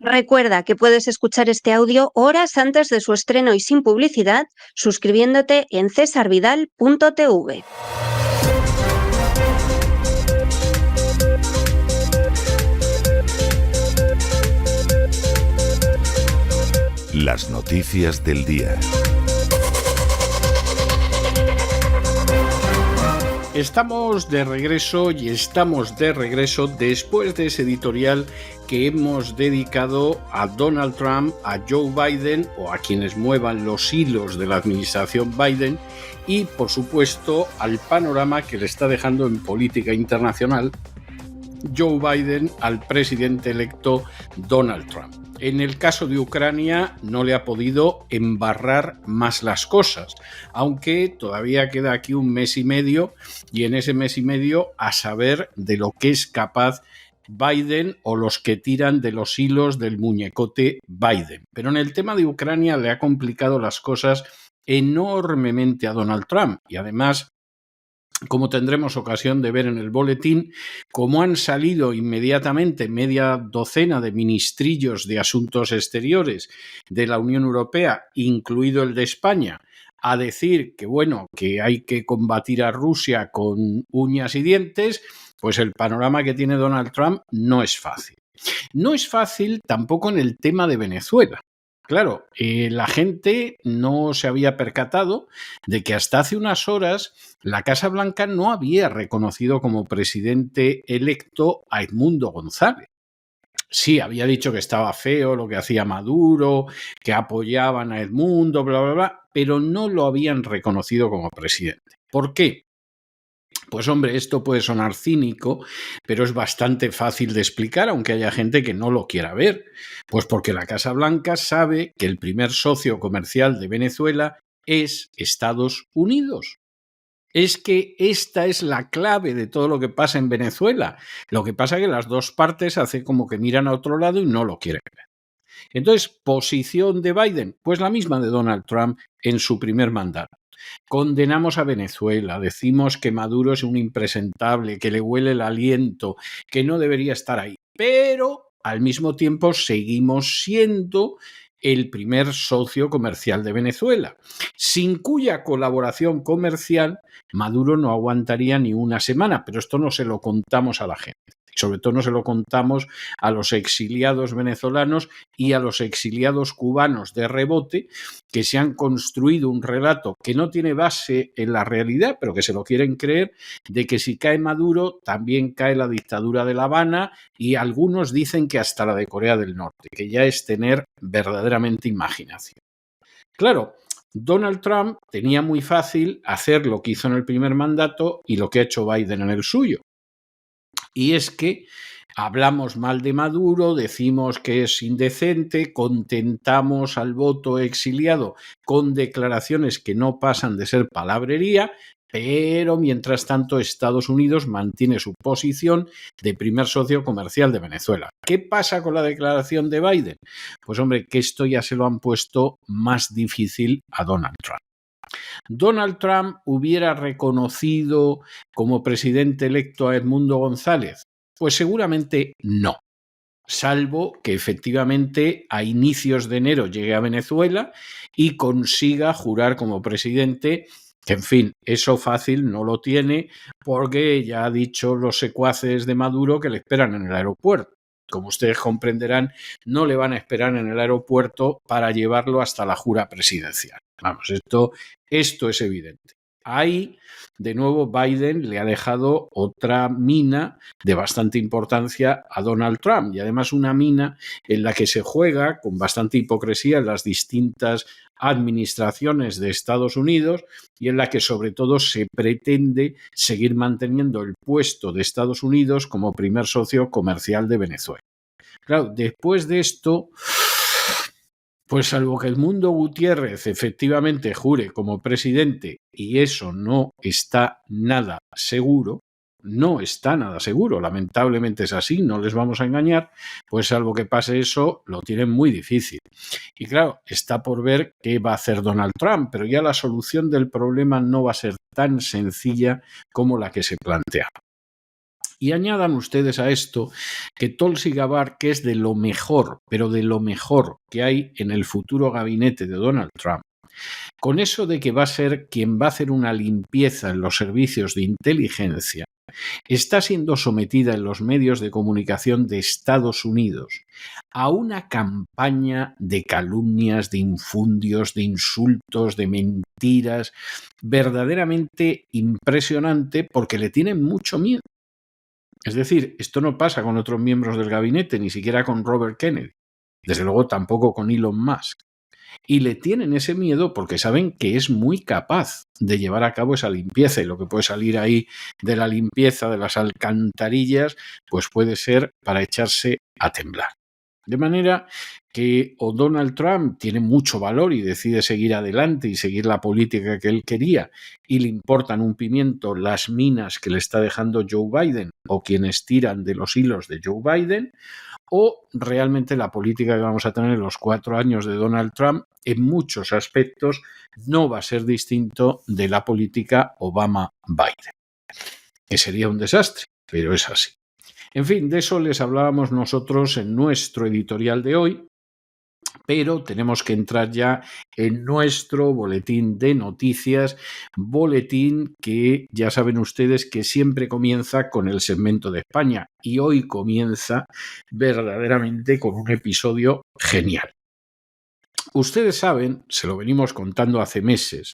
Recuerda que puedes escuchar este audio horas antes de su estreno y sin publicidad, suscribiéndote en cesarvidal.tv. Las noticias del día. Estamos de regreso después de ese editorial que hemos dedicado a Donald Trump, a Joe Biden o a quienes muevan los hilos de la administración Biden y, por supuesto, al panorama que le está dejando en política internacional Joe Biden al presidente electo Donald Trump. En el caso de Ucrania no le ha podido embarrar más las cosas, aunque todavía queda aquí un mes y medio y en ese mes y medio a saber de lo que es capaz Biden o los que tiran de los hilos del muñecote Biden. Pero en el tema de Ucrania le ha complicado las cosas enormemente a Donald Trump y además, como tendremos ocasión de ver en el boletín, como han salido inmediatamente media docena de ministrillos de Asuntos Exteriores de la Unión Europea, incluido el de España, a decir que, bueno, que hay que combatir a Rusia con uñas y dientes, pues el panorama que tiene Donald Trump no es fácil. No es fácil tampoco en el tema de Venezuela. Claro, la gente no se había percatado de que hasta hace unas horas la Casa Blanca no había reconocido como presidente electo a Edmundo González. Sí, había dicho que estaba feo lo que hacía Maduro, que apoyaban a Edmundo, bla, bla, bla, pero no lo habían reconocido como presidente. ¿Por qué? Pues hombre, esto puede sonar cínico, pero es bastante fácil de explicar, aunque haya gente que no lo quiera ver. Pues porque la Casa Blanca sabe que el primer socio comercial de Venezuela es Estados Unidos. Es que esta es la clave de todo lo que pasa en Venezuela. Lo que pasa es que las dos partes hacen como que miran a otro lado y no lo quieren ver. Entonces, posición de Biden, pues la misma de Donald Trump en su primer mandato. Condenamos a Venezuela, decimos que Maduro es un impresentable, que le huele el aliento, que no debería estar ahí, pero al mismo tiempo seguimos siendo el primer socio comercial de Venezuela, sin cuya colaboración comercial Maduro no aguantaría ni una semana, pero esto no se lo contamos a la gente. Sobre todo no se lo contamos a los exiliados venezolanos y a los exiliados cubanos de rebote que se han construido un relato que no tiene base en la realidad, pero que se lo quieren creer, de que si cae Maduro también cae la dictadura de La Habana y algunos dicen que hasta la de Corea del Norte, que ya es tener verdaderamente imaginación. Claro, Donald Trump tenía muy fácil hacer lo que hizo en el primer mandato y lo que ha hecho Biden en el suyo. Y es que hablamos mal de Maduro, decimos que es indecente, contentamos al voto exiliado con declaraciones que no pasan de ser palabrería, pero mientras tanto Estados Unidos mantiene su posición de primer socio comercial de Venezuela. ¿Qué pasa con la declaración de Biden? Pues hombre, que esto ya se lo han puesto más difícil a Donald Trump. ¿Donald Trump hubiera reconocido como presidente electo a Edmundo González? Pues seguramente no, salvo que efectivamente a inicios de enero llegue a Venezuela y consiga jurar como presidente, que en fin, eso fácil no lo tiene porque ya ha dicho los secuaces de Maduro que le esperan en el aeropuerto. Como ustedes comprenderán, no le van a esperar en el aeropuerto para llevarlo hasta la jura presidencial. Vamos, esto es evidente. Ahí, de nuevo, Biden le ha dejado otra mina de bastante importancia a Donald Trump y además una mina en la que se juega con bastante hipocresía en las distintas administraciones de Estados Unidos y en la que sobre todo se pretende seguir manteniendo el puesto de Estados Unidos como primer socio comercial de Venezuela. Claro, después de esto, pues salvo que Edmundo Gutiérrez efectivamente jure como presidente, y eso no está nada seguro, lamentablemente es así, no les vamos a engañar, pues salvo que pase eso, lo tienen muy difícil. Y claro, está por ver qué va a hacer Donald Trump, pero ya la solución del problema no va a ser tan sencilla como la que se plantea. Y añadan ustedes a esto que Tulsi Gabbard, que es de lo mejor, pero de lo mejor que hay en el futuro gabinete de Donald Trump, con eso de que va a ser quien va a hacer una limpieza en los servicios de inteligencia, está siendo sometida en los medios de comunicación de Estados Unidos a una campaña de calumnias, de infundios, de insultos, de mentiras, verdaderamente impresionante, porque le tienen mucho miedo. Es decir, esto no pasa con otros miembros del gabinete, ni siquiera con Robert Kennedy, desde luego tampoco con Elon Musk. Y le tienen ese miedo porque saben que es muy capaz de llevar a cabo esa limpieza, y lo que puede salir ahí de la limpieza de las alcantarillas, pues puede ser para echarse a temblar. De manera que o Donald Trump tiene mucho valor y decide seguir adelante y seguir la política que él quería, y le importan un pimiento las minas que le está dejando Joe Biden o quienes tiran de los hilos de Joe Biden, o realmente la política que vamos a tener en los 4 años de Donald Trump en muchos aspectos no va a ser distinto de la política Obama-Biden, que sería un desastre, pero es así. En fin, de eso les hablábamos nosotros en nuestro editorial de hoy, pero tenemos que entrar ya en nuestro boletín de noticias, boletín que ya saben ustedes que siempre comienza con el segmento de España, y hoy comienza verdaderamente con un episodio genial. Ustedes saben, se lo venimos contando hace meses,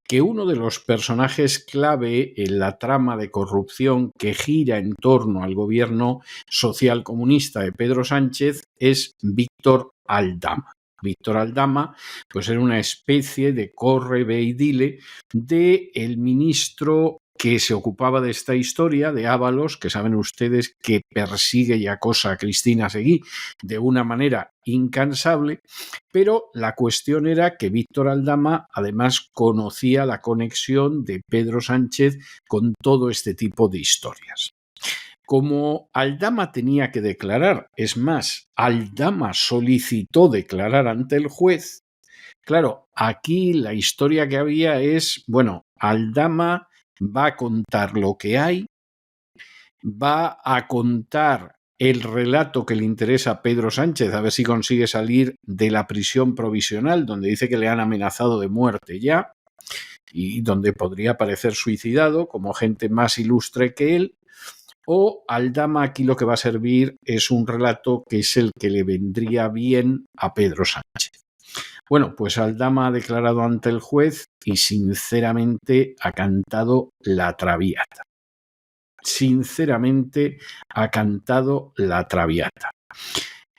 que uno de los personajes clave en la trama de corrupción que gira en torno al gobierno socialcomunista de Pedro Sánchez es Víctor Aldama. Víctor Aldama, pues era una especie de corre, ve y dile del ministro que se ocupaba de esta historia, de Ábalos, que saben ustedes que persigue y acosa a Cristina Seguí de una manera incansable, pero la cuestión era que Víctor Aldama además conocía la conexión de Pedro Sánchez con todo este tipo de historias. Como Aldama tenía que declarar, es más, Aldama solicitó declarar ante el juez, claro, aquí la historia que había es, bueno, Aldama va a contar lo que hay, va a contar el relato que le interesa a Pedro Sánchez, a ver si consigue salir de la prisión provisional, donde dice que le han amenazado de muerte ya, y donde podría parecer suicidado, como gente más ilustre que él, o Aldama aquí lo que va a servir es un relato que es el que le vendría bien a Pedro Sánchez. Bueno, pues Aldama ha declarado ante el juez y sinceramente ha cantado la Traviata. Sinceramente ha cantado la Traviata.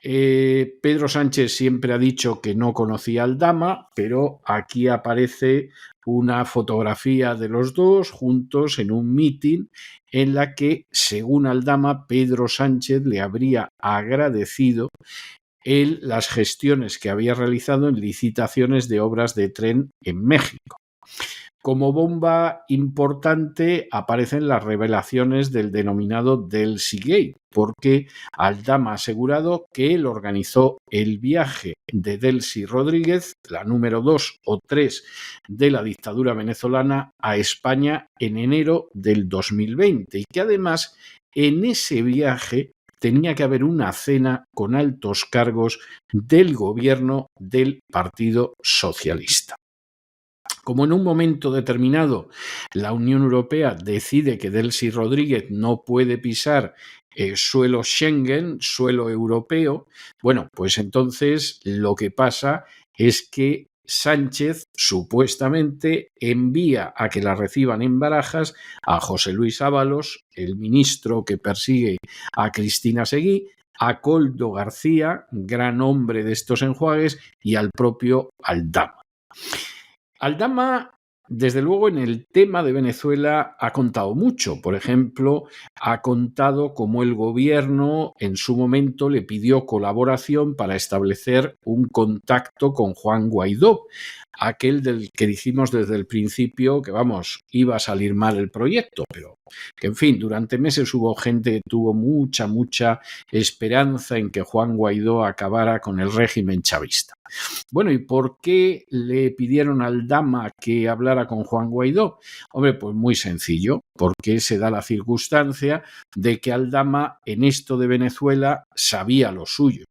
Pedro Sánchez siempre ha dicho que no conocía a Aldama, pero aquí aparece una fotografía de los dos juntos en un meeting en la que, según Aldama, Pedro Sánchez le habría agradecido las gestiones que había realizado en licitaciones de obras de tren en México. Como bomba importante aparecen las revelaciones del denominado Delcy-Gate, porque Aldama ha asegurado que él organizó el viaje de Delcy Rodríguez, la número 2 o 3 de la dictadura venezolana, a España en enero del 2020 y que además en ese viaje tenía que haber una cena con altos cargos del gobierno del Partido Socialista. Como en un momento determinado la Unión Europea decide que Delcy Rodríguez no puede pisar suelo Schengen, suelo europeo, bueno, pues entonces lo que pasa es que Sánchez supuestamente envía a que la reciban en Barajas a José Luis Ábalos, el ministro que persigue a Cristina Seguí, a Koldo García, gran hombre de estos enjuagues, y al propio Aldama. Aldama, desde luego, en el tema de Venezuela ha contado mucho. Por ejemplo, ha contado cómo el gobierno en su momento le pidió colaboración para establecer un contacto con Juan Guaidó, aquel del que dijimos desde el principio que, vamos, iba a salir mal el proyecto, pero Que, en fin, durante meses hubo gente que tuvo mucha esperanza en que Juan Guaidó acabara con el régimen chavista. Bueno, ¿y por qué le pidieron a Aldama que hablara con Juan Guaidó? Hombre, pues muy sencillo, porque se da la circunstancia de que Aldama en esto de Venezuela sabía lo suyo.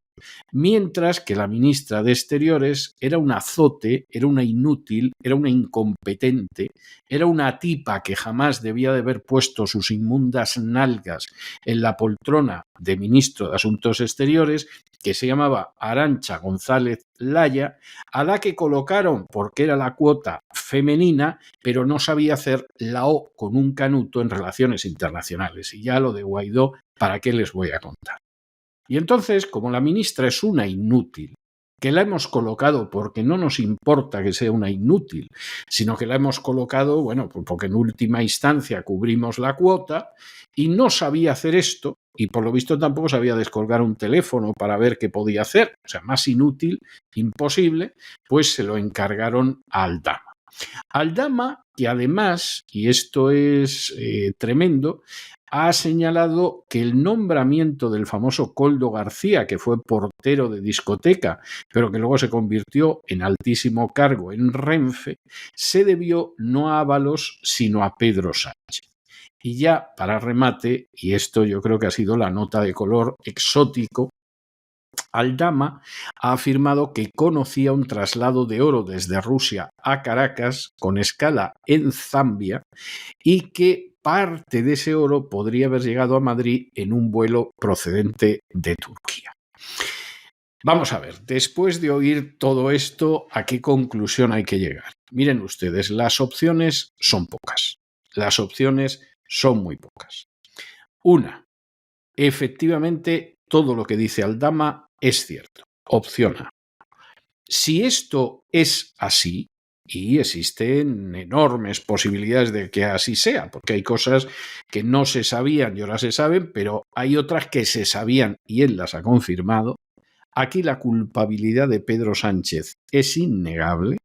Mientras que la ministra de Exteriores era un azote, era una inútil, era una incompetente, era una tipa que jamás debía de haber puesto sus inmundas nalgas en la poltrona de ministro de Asuntos Exteriores, que se llamaba Arantxa González Laya, a la que colocaron porque era la cuota femenina, pero no sabía hacer la O con un canuto en relaciones internacionales. Y ya lo de Guaidó, ¿para qué les voy a contar? Y entonces, como la ministra es una inútil, que la hemos colocado porque no nos importa que sea una inútil, sino que la hemos colocado, bueno, pues porque en última instancia cubrimos la cuota y no sabía hacer esto y por lo visto tampoco sabía descolgar un teléfono para ver qué podía hacer, o sea, más inútil, imposible, pues se lo encargaron a Aldama. Aldama, que además, y esto es tremendo, ha señalado que el nombramiento del famoso Koldo García, que fue portero de discoteca, pero que luego se convirtió en altísimo cargo en Renfe, se debió no a Ábalos, sino a Pedro Sánchez. Y ya, para remate, y esto yo creo que ha sido la nota de color exótico, Aldama ha afirmado que conocía un traslado de oro desde Rusia a Caracas con escala en Zambia y que parte de ese oro podría haber llegado a Madrid en un vuelo procedente de Turquía. Vamos a ver, después de oír todo esto, ¿a qué conclusión hay que llegar? Miren ustedes, las opciones son pocas. Las opciones son muy pocas. Una, efectivamente, todo lo que dice Aldama es cierto. Opción A. Si esto es así, y existen enormes posibilidades de que así sea, porque hay cosas que no se sabían y ahora se saben, pero hay otras que se sabían y él las ha confirmado. Aquí la culpabilidad de Pedro Sánchez es innegable.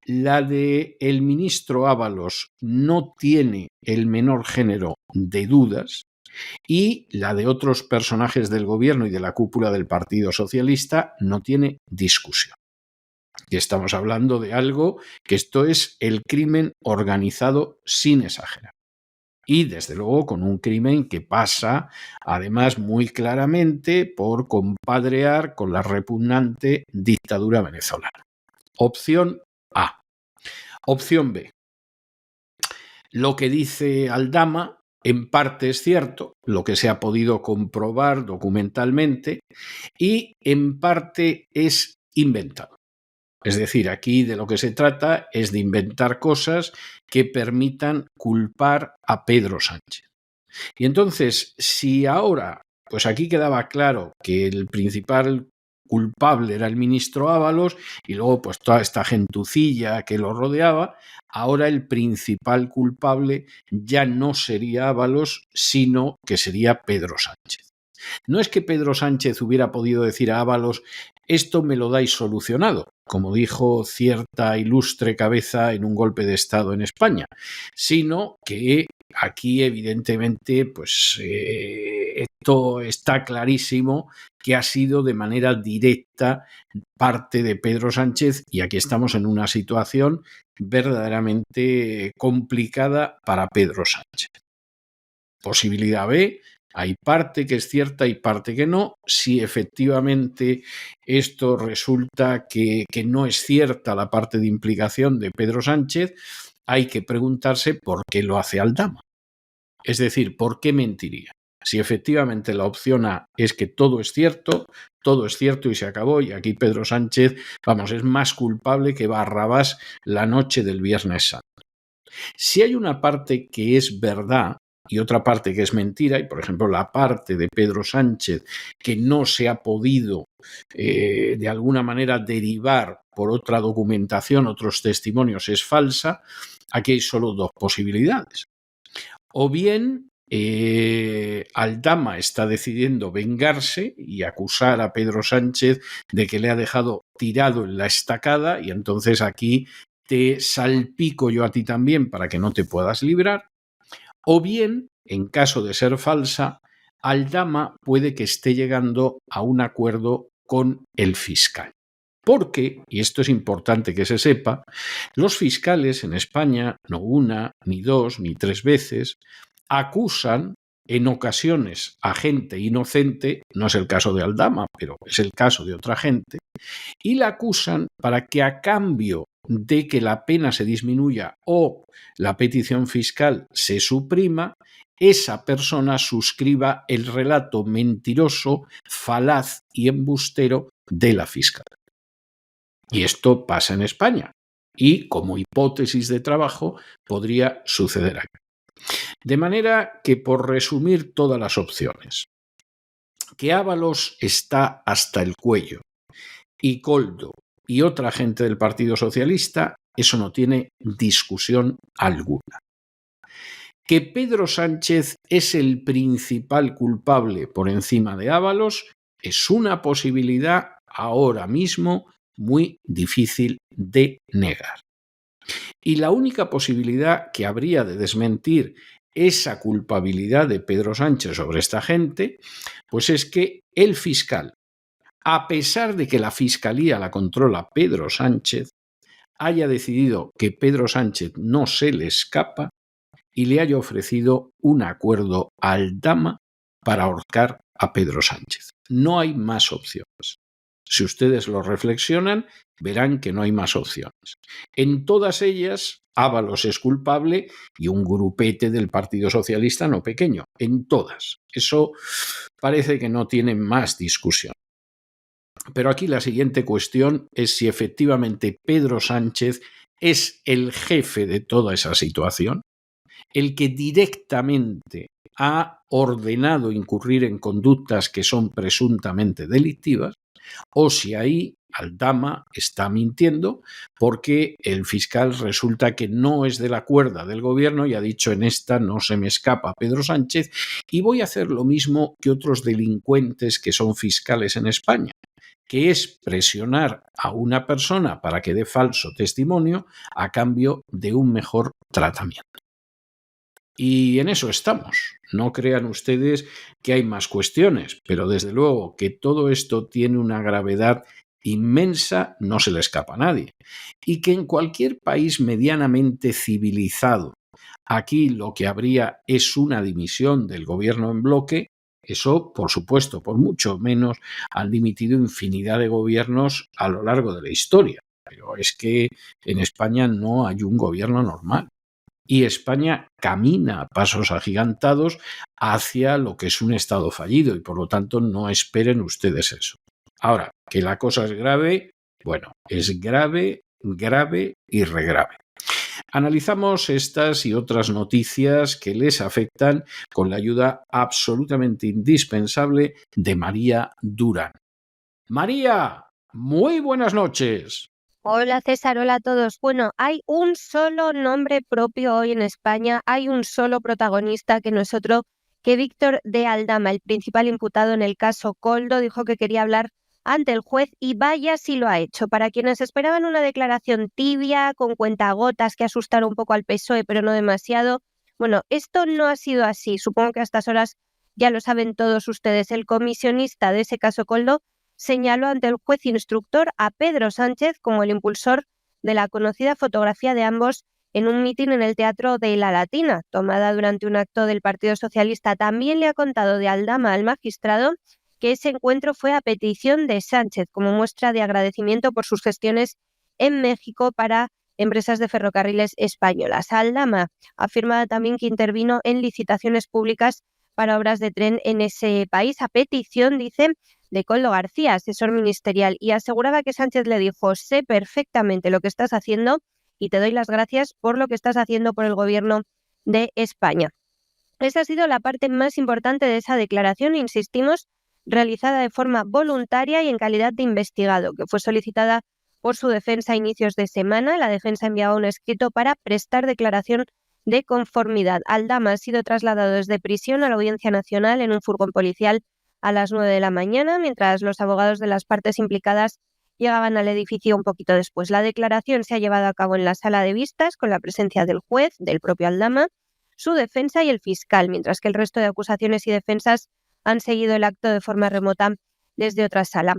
La de el ministro Ábalos no tiene el menor género de dudas. Y la de otros personajes del gobierno y de la cúpula del Partido Socialista no tiene discusión. Y estamos hablando de algo que esto es el crimen organizado sin exagerar. Y desde luego con un crimen que pasa además muy claramente por compadrear con la repugnante dictadura venezolana. Opción A. Opción B. Lo que dice Aldama en parte es cierto, lo que se ha podido comprobar documentalmente, y en parte es inventado. Es decir, aquí de lo que se trata es de inventar cosas que permitan culpar a Pedro Sánchez. Y entonces, si ahora, pues aquí quedaba claro que el principal culpable era el ministro Ábalos y luego pues toda esta gentucilla que lo rodeaba, ahora el principal culpable ya no sería Ábalos, sino que sería Pedro Sánchez. No es que Pedro Sánchez hubiera podido decir a Ábalos, esto me lo dais solucionado, como dijo cierta ilustre cabeza en un golpe de Estado en España, sino que aquí evidentemente pues esto está clarísimo que ha sido de manera directa parte de Pedro Sánchez y aquí estamos en una situación verdaderamente complicada para Pedro Sánchez. Posibilidad B, hay parte que es cierta y parte que no. Si efectivamente esto resulta que no es cierta la parte de implicación de Pedro Sánchez, hay que preguntarse por qué lo hace Aldama. Es decir, ¿por qué mentiría? Si efectivamente la opción A es que todo es cierto y se acabó, y aquí Pedro Sánchez, vamos, es más culpable que Barrabás la noche del Viernes Santo. Si hay una parte que es verdad y otra parte que es mentira, y por ejemplo la parte de Pedro Sánchez que no se ha podido de alguna manera derivar por otra documentación, otros testimonios, es falsa, aquí hay solo dos posibilidades. O bien Aldama está decidiendo vengarse y acusar a Pedro Sánchez de que le ha dejado tirado en la estacada y entonces aquí te salpico yo a ti también para que no te puedas librar. O bien, en caso de ser falsa, Aldama puede que esté llegando a un acuerdo con el fiscal. Porque, y esto es importante que se sepa, los fiscales en España, no una, ni dos, ni tres veces, acusan en ocasiones a gente inocente, no es el caso de Aldama, pero es el caso de otra gente, y la acusan para que a cambio de que la pena se disminuya o la petición fiscal se suprima, esa persona suscriba el relato mentiroso, falaz y embustero de la fiscal. Y esto pasa en España y, como hipótesis de trabajo, podría suceder aquí. De manera que, por resumir todas las opciones, que Ábalos está hasta el cuello y Koldo y otra gente del Partido Socialista, eso no tiene discusión alguna. Que Pedro Sánchez es el principal culpable por encima de Ábalos es una posibilidad ahora mismo muy difícil de negar. Y la única posibilidad que habría de desmentir esa culpabilidad de Pedro Sánchez sobre esta gente, pues es que el fiscal, a pesar de que la fiscalía la controla Pedro Sánchez, haya decidido que Pedro Sánchez no se le escapa y le haya ofrecido un acuerdo a Aldama para ahorcar a Pedro Sánchez. No hay más opciones. Si ustedes lo reflexionan, verán que no hay más opciones. En todas ellas, Ábalos es culpable y un grupete del Partido Socialista no pequeño. En todas. Eso parece que no tiene más discusión. Pero aquí la siguiente cuestión es si efectivamente Pedro Sánchez es el jefe de toda esa situación, el que directamente ha ordenado incurrir en conductas que son presuntamente delictivas, o si ahí Aldama está mintiendo porque el fiscal resulta que no es de la cuerda del gobierno y ha dicho: en esta no se me escapa Pedro Sánchez y voy a hacer lo mismo que otros delincuentes que son fiscales en España, que es presionar a una persona para que dé falso testimonio a cambio de un mejor tratamiento. Y en eso estamos. No crean ustedes que hay más cuestiones, pero desde luego que todo esto tiene una gravedad inmensa, no se le escapa a nadie. Y que en cualquier país medianamente civilizado, aquí lo que habría es una dimisión del gobierno en bloque. Eso, por supuesto, por mucho menos han dimitido infinidad de gobiernos a lo largo de la historia. Pero es que en España no hay un gobierno normal. Y España camina a pasos agigantados hacia lo que es un Estado fallido y, por lo tanto, no esperen ustedes eso. Ahora, que la cosa es grave, bueno, es grave, grave y regrave. Analizamos estas y otras noticias que les afectan con la ayuda absolutamente indispensable de María Durán. María, muy buenas noches. Hola César, hola a todos. Bueno, hay un solo nombre propio hoy en España, hay un solo protagonista que no es otro que Víctor de Aldama, el principal imputado en el caso Koldo, dijo que quería hablar ante el juez y vaya si lo ha hecho. Para quienes esperaban una declaración tibia, con cuentagotas que asustara un poco al PSOE, pero no demasiado, bueno, esto no ha sido así. Supongo que a estas horas ya lo saben todos ustedes. El comisionista de ese caso Koldo señaló ante el juez instructor a Pedro Sánchez como el impulsor de la conocida fotografía de ambos en un mitin en el Teatro de la Latina, tomada durante un acto del Partido Socialista. También le ha contado de Aldama al magistrado que ese encuentro fue a petición de Sánchez, como muestra de agradecimiento por sus gestiones en México para empresas de ferrocarriles españolas. Aldama afirma también que intervino en licitaciones públicas para obras de tren en ese país, a petición, dice, de Koldo García, asesor ministerial, y aseguraba que Sánchez le dijo: sé perfectamente lo que estás haciendo y te doy las gracias por lo que estás haciendo por el gobierno de España. Esa ha sido la parte más importante de esa declaración, insistimos, realizada de forma voluntaria y en calidad de investigado, que fue solicitada por su defensa a inicios de semana. La defensa enviaba un escrito para prestar declaración de conformidad. Aldama ha sido trasladado desde prisión a la Audiencia Nacional en un furgón policial a las 9 de la mañana, mientras los abogados de las partes implicadas llegaban al edificio un poquito después. La declaración se ha llevado a cabo en la sala de vistas con la presencia del juez, del propio Aldama, su defensa y el fiscal, mientras que el resto de acusaciones y defensas han seguido el acto de forma remota desde otra sala.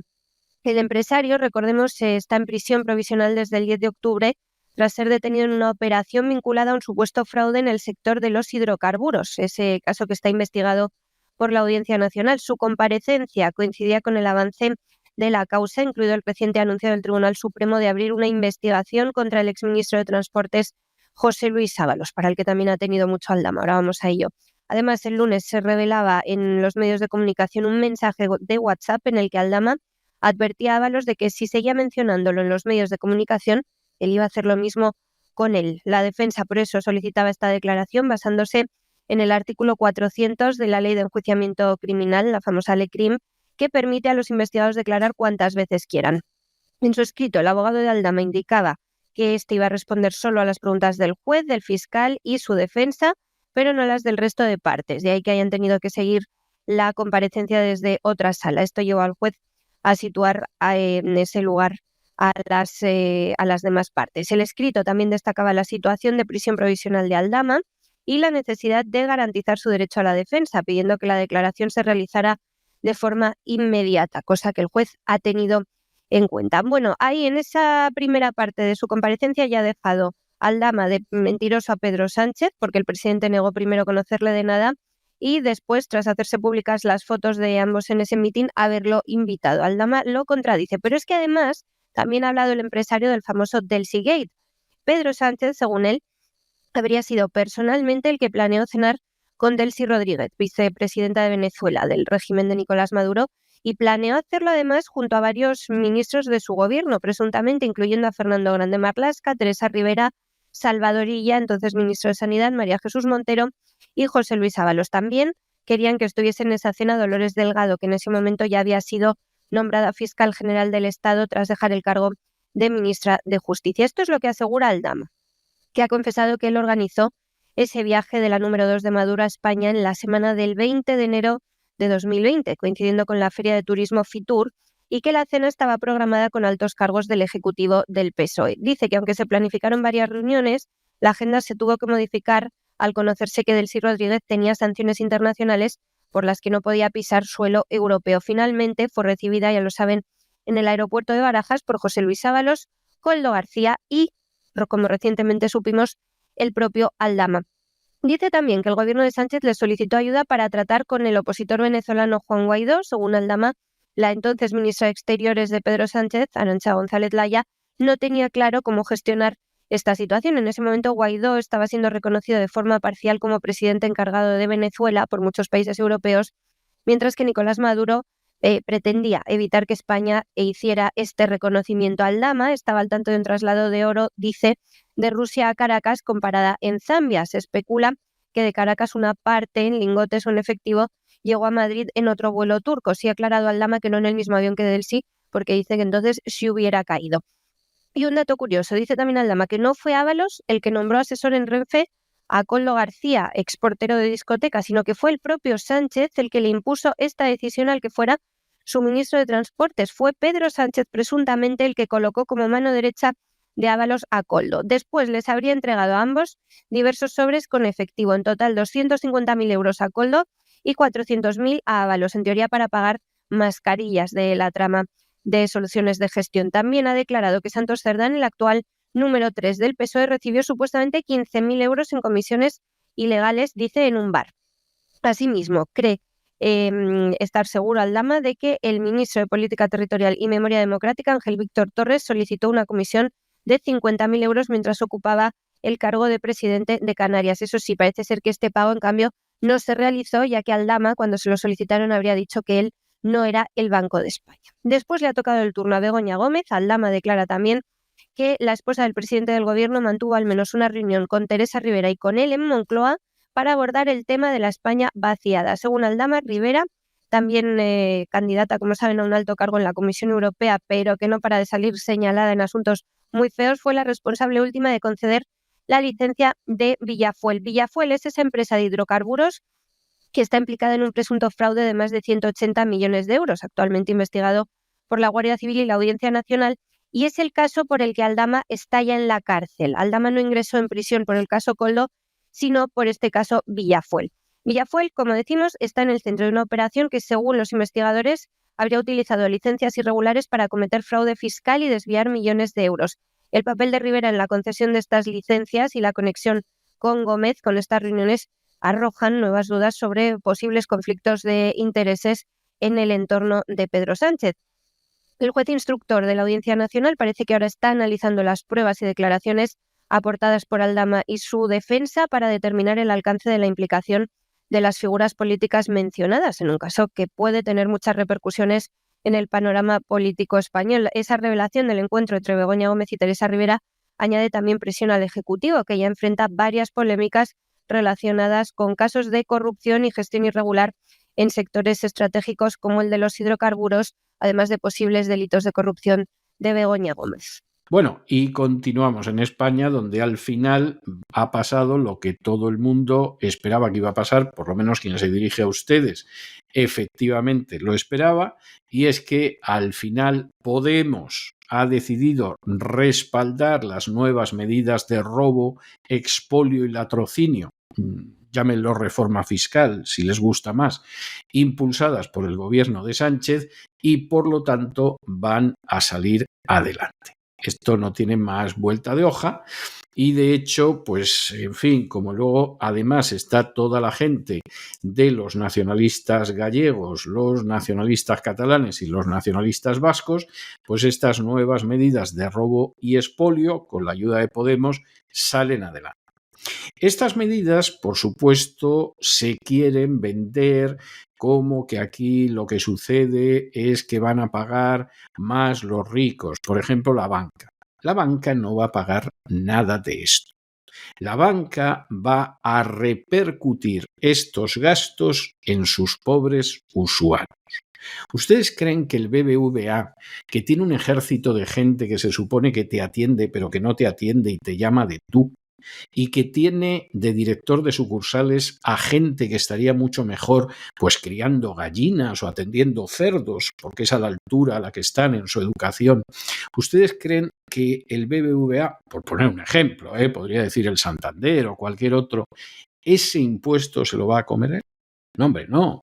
El empresario, recordemos, está en prisión provisional desde el 10 de octubre tras ser detenido en una operación vinculada a un supuesto fraude en el sector de los hidrocarburos, ese caso que está investigado por la Audiencia Nacional. Su comparecencia coincidía con el avance de la causa, incluido el reciente anuncio del Tribunal Supremo de abrir una investigación contra el exministro de Transportes José Luis Ábalos, para el que también ha tenido mucho Aldama. Ahora vamos a ello. Además, el lunes se revelaba en los medios de comunicación un mensaje de WhatsApp en el que Aldama advertía a Ábalos de que si seguía mencionándolo en los medios de comunicación, él iba a hacer lo mismo con él. La defensa, por eso, solicitaba esta declaración basándose en el artículo 400 de la Ley de Enjuiciamiento Criminal, la famosa LECRIM, que permite a los investigados declarar cuantas veces quieran. En su escrito, el abogado de Aldama indicaba que éste iba a responder solo a las preguntas del juez, del fiscal y su defensa, pero no las del resto de partes. De ahí que hayan tenido que seguir la comparecencia desde otra sala. Esto llevó al juez a situar en ese lugar a las demás partes. El escrito también destacaba la situación de prisión provisional de Aldama y la necesidad de garantizar su derecho a la defensa, pidiendo que la declaración se realizara de forma inmediata, cosa que el juez ha tenido en cuenta. Bueno, ahí en esa primera parte de su comparecencia ya ha dejado Aldama de mentiroso a Pedro Sánchez, porque el presidente negó primero conocerle de nada y después, tras hacerse públicas las fotos de ambos en ese mitin, haberlo invitado. Aldama lo contradice, pero es que además también ha hablado el empresario del famoso Delcy Gate. Pedro Sánchez, según él, habría sido personalmente el que planeó cenar con Delcy Rodríguez, vicepresidenta de Venezuela del régimen de Nicolás Maduro, y planeó hacerlo además junto a varios ministros de su gobierno, presuntamente incluyendo a Fernando Grande Marlaska, Teresa Rivera, Salvador Illa, entonces ministro de Sanidad, María Jesús Montero y José Luis Ábalos. También querían que estuviese en esa cena Dolores Delgado, que en ese momento ya había sido nombrada fiscal general del Estado tras dejar el cargo de ministra de Justicia. Esto es lo que asegura Aldama, que ha confesado que él organizó ese viaje de la número 2 de Maduro a España en la semana del 20 de enero de 2020, coincidiendo con la Feria de Turismo Fitur, y que la cena estaba programada con altos cargos del Ejecutivo del PSOE. Dice que aunque se planificaron varias reuniones, la agenda se tuvo que modificar al conocerse que Delcy Rodríguez tenía sanciones internacionales por las que no podía pisar suelo europeo. Finalmente fue recibida, ya lo saben, en el aeropuerto de Barajas por José Luis Ábalos, Koldo García y, como recientemente supimos, el propio Aldama. Dice también que el gobierno de Sánchez le solicitó ayuda para tratar con el opositor venezolano Juan Guaidó. Según Aldama, la entonces ministra de Exteriores de Pedro Sánchez, Arantxa González Laya, no tenía claro cómo gestionar esta situación. En ese momento Guaidó estaba siendo reconocido de forma parcial como presidente encargado de Venezuela por muchos países europeos, mientras que Nicolás Maduro pretendía evitar que España hiciera este reconocimiento. Aldama estaba al tanto de un traslado de oro, dice, de Rusia a Caracas con parada en Zambia. Se especula que de Caracas una parte en lingotes o en efectivo llegó a Madrid en otro vuelo turco. Sí ha aclarado Aldama que no en el mismo avión que Delcy, porque dice que entonces sí hubiera caído. Y un dato curioso, dice también Aldama que no fue Ábalos el que nombró asesor en Renfe a Koldo García, exportero de discoteca, sino que fue el propio Sánchez el que le impuso esta decisión al que fuera su ministro de Transportes. Fue Pedro Sánchez presuntamente el que colocó como mano derecha de Ábalos a Koldo. Después les habría entregado a ambos diversos sobres con efectivo, en total 250.000 euros a Koldo y 400.000 a Ábalos, en teoría para pagar mascarillas de la trama de soluciones de gestión. También ha declarado que Santos Cerdán, el actual número 3 del PSOE, recibió supuestamente 15.000 euros en comisiones ilegales, dice, en un bar. Asimismo, cree estar seguro Aldama de que el ministro de Política Territorial y Memoria Democrática, Ángel Víctor Torres, solicitó una comisión de 50.000 euros mientras ocupaba el cargo de presidente de Canarias. Eso sí, parece ser que este pago, en cambio, no se realizó, ya que Aldama, cuando se lo solicitaron, habría dicho que él no era el Banco de España. Después le ha tocado el turno a Begoña Gómez. Aldama declara también que la esposa del presidente del gobierno mantuvo al menos una reunión con Teresa Rivera y con él en Moncloa para abordar el tema de la España vaciada. Según Aldama, Rivera, también candidata, como saben, a un alto cargo en la Comisión Europea, pero que no para de salir señalada en asuntos muy feos, fue la responsable última de conceder la licencia de Villafuel. Villafuel es esa empresa de hidrocarburos que está implicada en un presunto fraude de más de 180 millones de euros, actualmente investigado por la Guardia Civil y la Audiencia Nacional, y es el caso por el que Aldama está ya en la cárcel. Aldama no ingresó en prisión por el caso Koldo, sino por este caso Villafuel. Villafuel, como decimos, está en el centro de una operación que, según los investigadores, habría utilizado licencias irregulares para cometer fraude fiscal y desviar millones de euros. El papel de Rivera en la concesión de estas licencias y la conexión con Gómez con estas reuniones arrojan nuevas dudas sobre posibles conflictos de intereses en el entorno de Pedro Sánchez. El juez instructor de la Audiencia Nacional parece que ahora está analizando las pruebas y declaraciones aportadas por Aldama y su defensa para determinar el alcance de la implicación de las figuras políticas mencionadas, en un caso que puede tener muchas repercusiones en el panorama político español. Esa revelación del encuentro entre Begoña Gómez y Teresa Rivera añade también presión al Ejecutivo, que ya enfrenta varias polémicas relacionadas con casos de corrupción y gestión irregular en sectores estratégicos como el de los hidrocarburos, además de posibles delitos de corrupción de Begoña Gómez. Bueno, y continuamos en España, donde al final ha pasado lo que todo el mundo esperaba que iba a pasar, por lo menos quien se dirige a ustedes efectivamente lo esperaba, y es que al final Podemos ha decidido respaldar las nuevas medidas de robo, expolio y latrocinio, llámenlo reforma fiscal, si les gusta más, impulsadas por el gobierno de Sánchez, y por lo tanto van a salir adelante. Esto no tiene más vuelta de hoja y de hecho, pues en fin, como luego además está toda la gente de los nacionalistas gallegos, los nacionalistas catalanes y los nacionalistas vascos, pues estas nuevas medidas de robo y expolio, con la ayuda de Podemos, salen adelante. Estas medidas, por supuesto, se quieren vender como que aquí lo que sucede es que van a pagar más los ricos, por ejemplo, la banca. La banca no va a pagar nada de esto. La banca va a repercutir estos gastos en sus pobres usuarios. ¿Ustedes creen que el BBVA, que tiene un ejército de gente que se supone que te atiende, pero que no te atiende y te llama de tú, y que tiene de director de sucursales a gente que estaría mucho mejor pues criando gallinas o atendiendo cerdos, porque es a la altura a la que están en su educación? ¿Ustedes creen que el BBVA, por poner un ejemplo, podría decir el Santander o cualquier otro, ese impuesto se lo va a comer? No, hombre, no.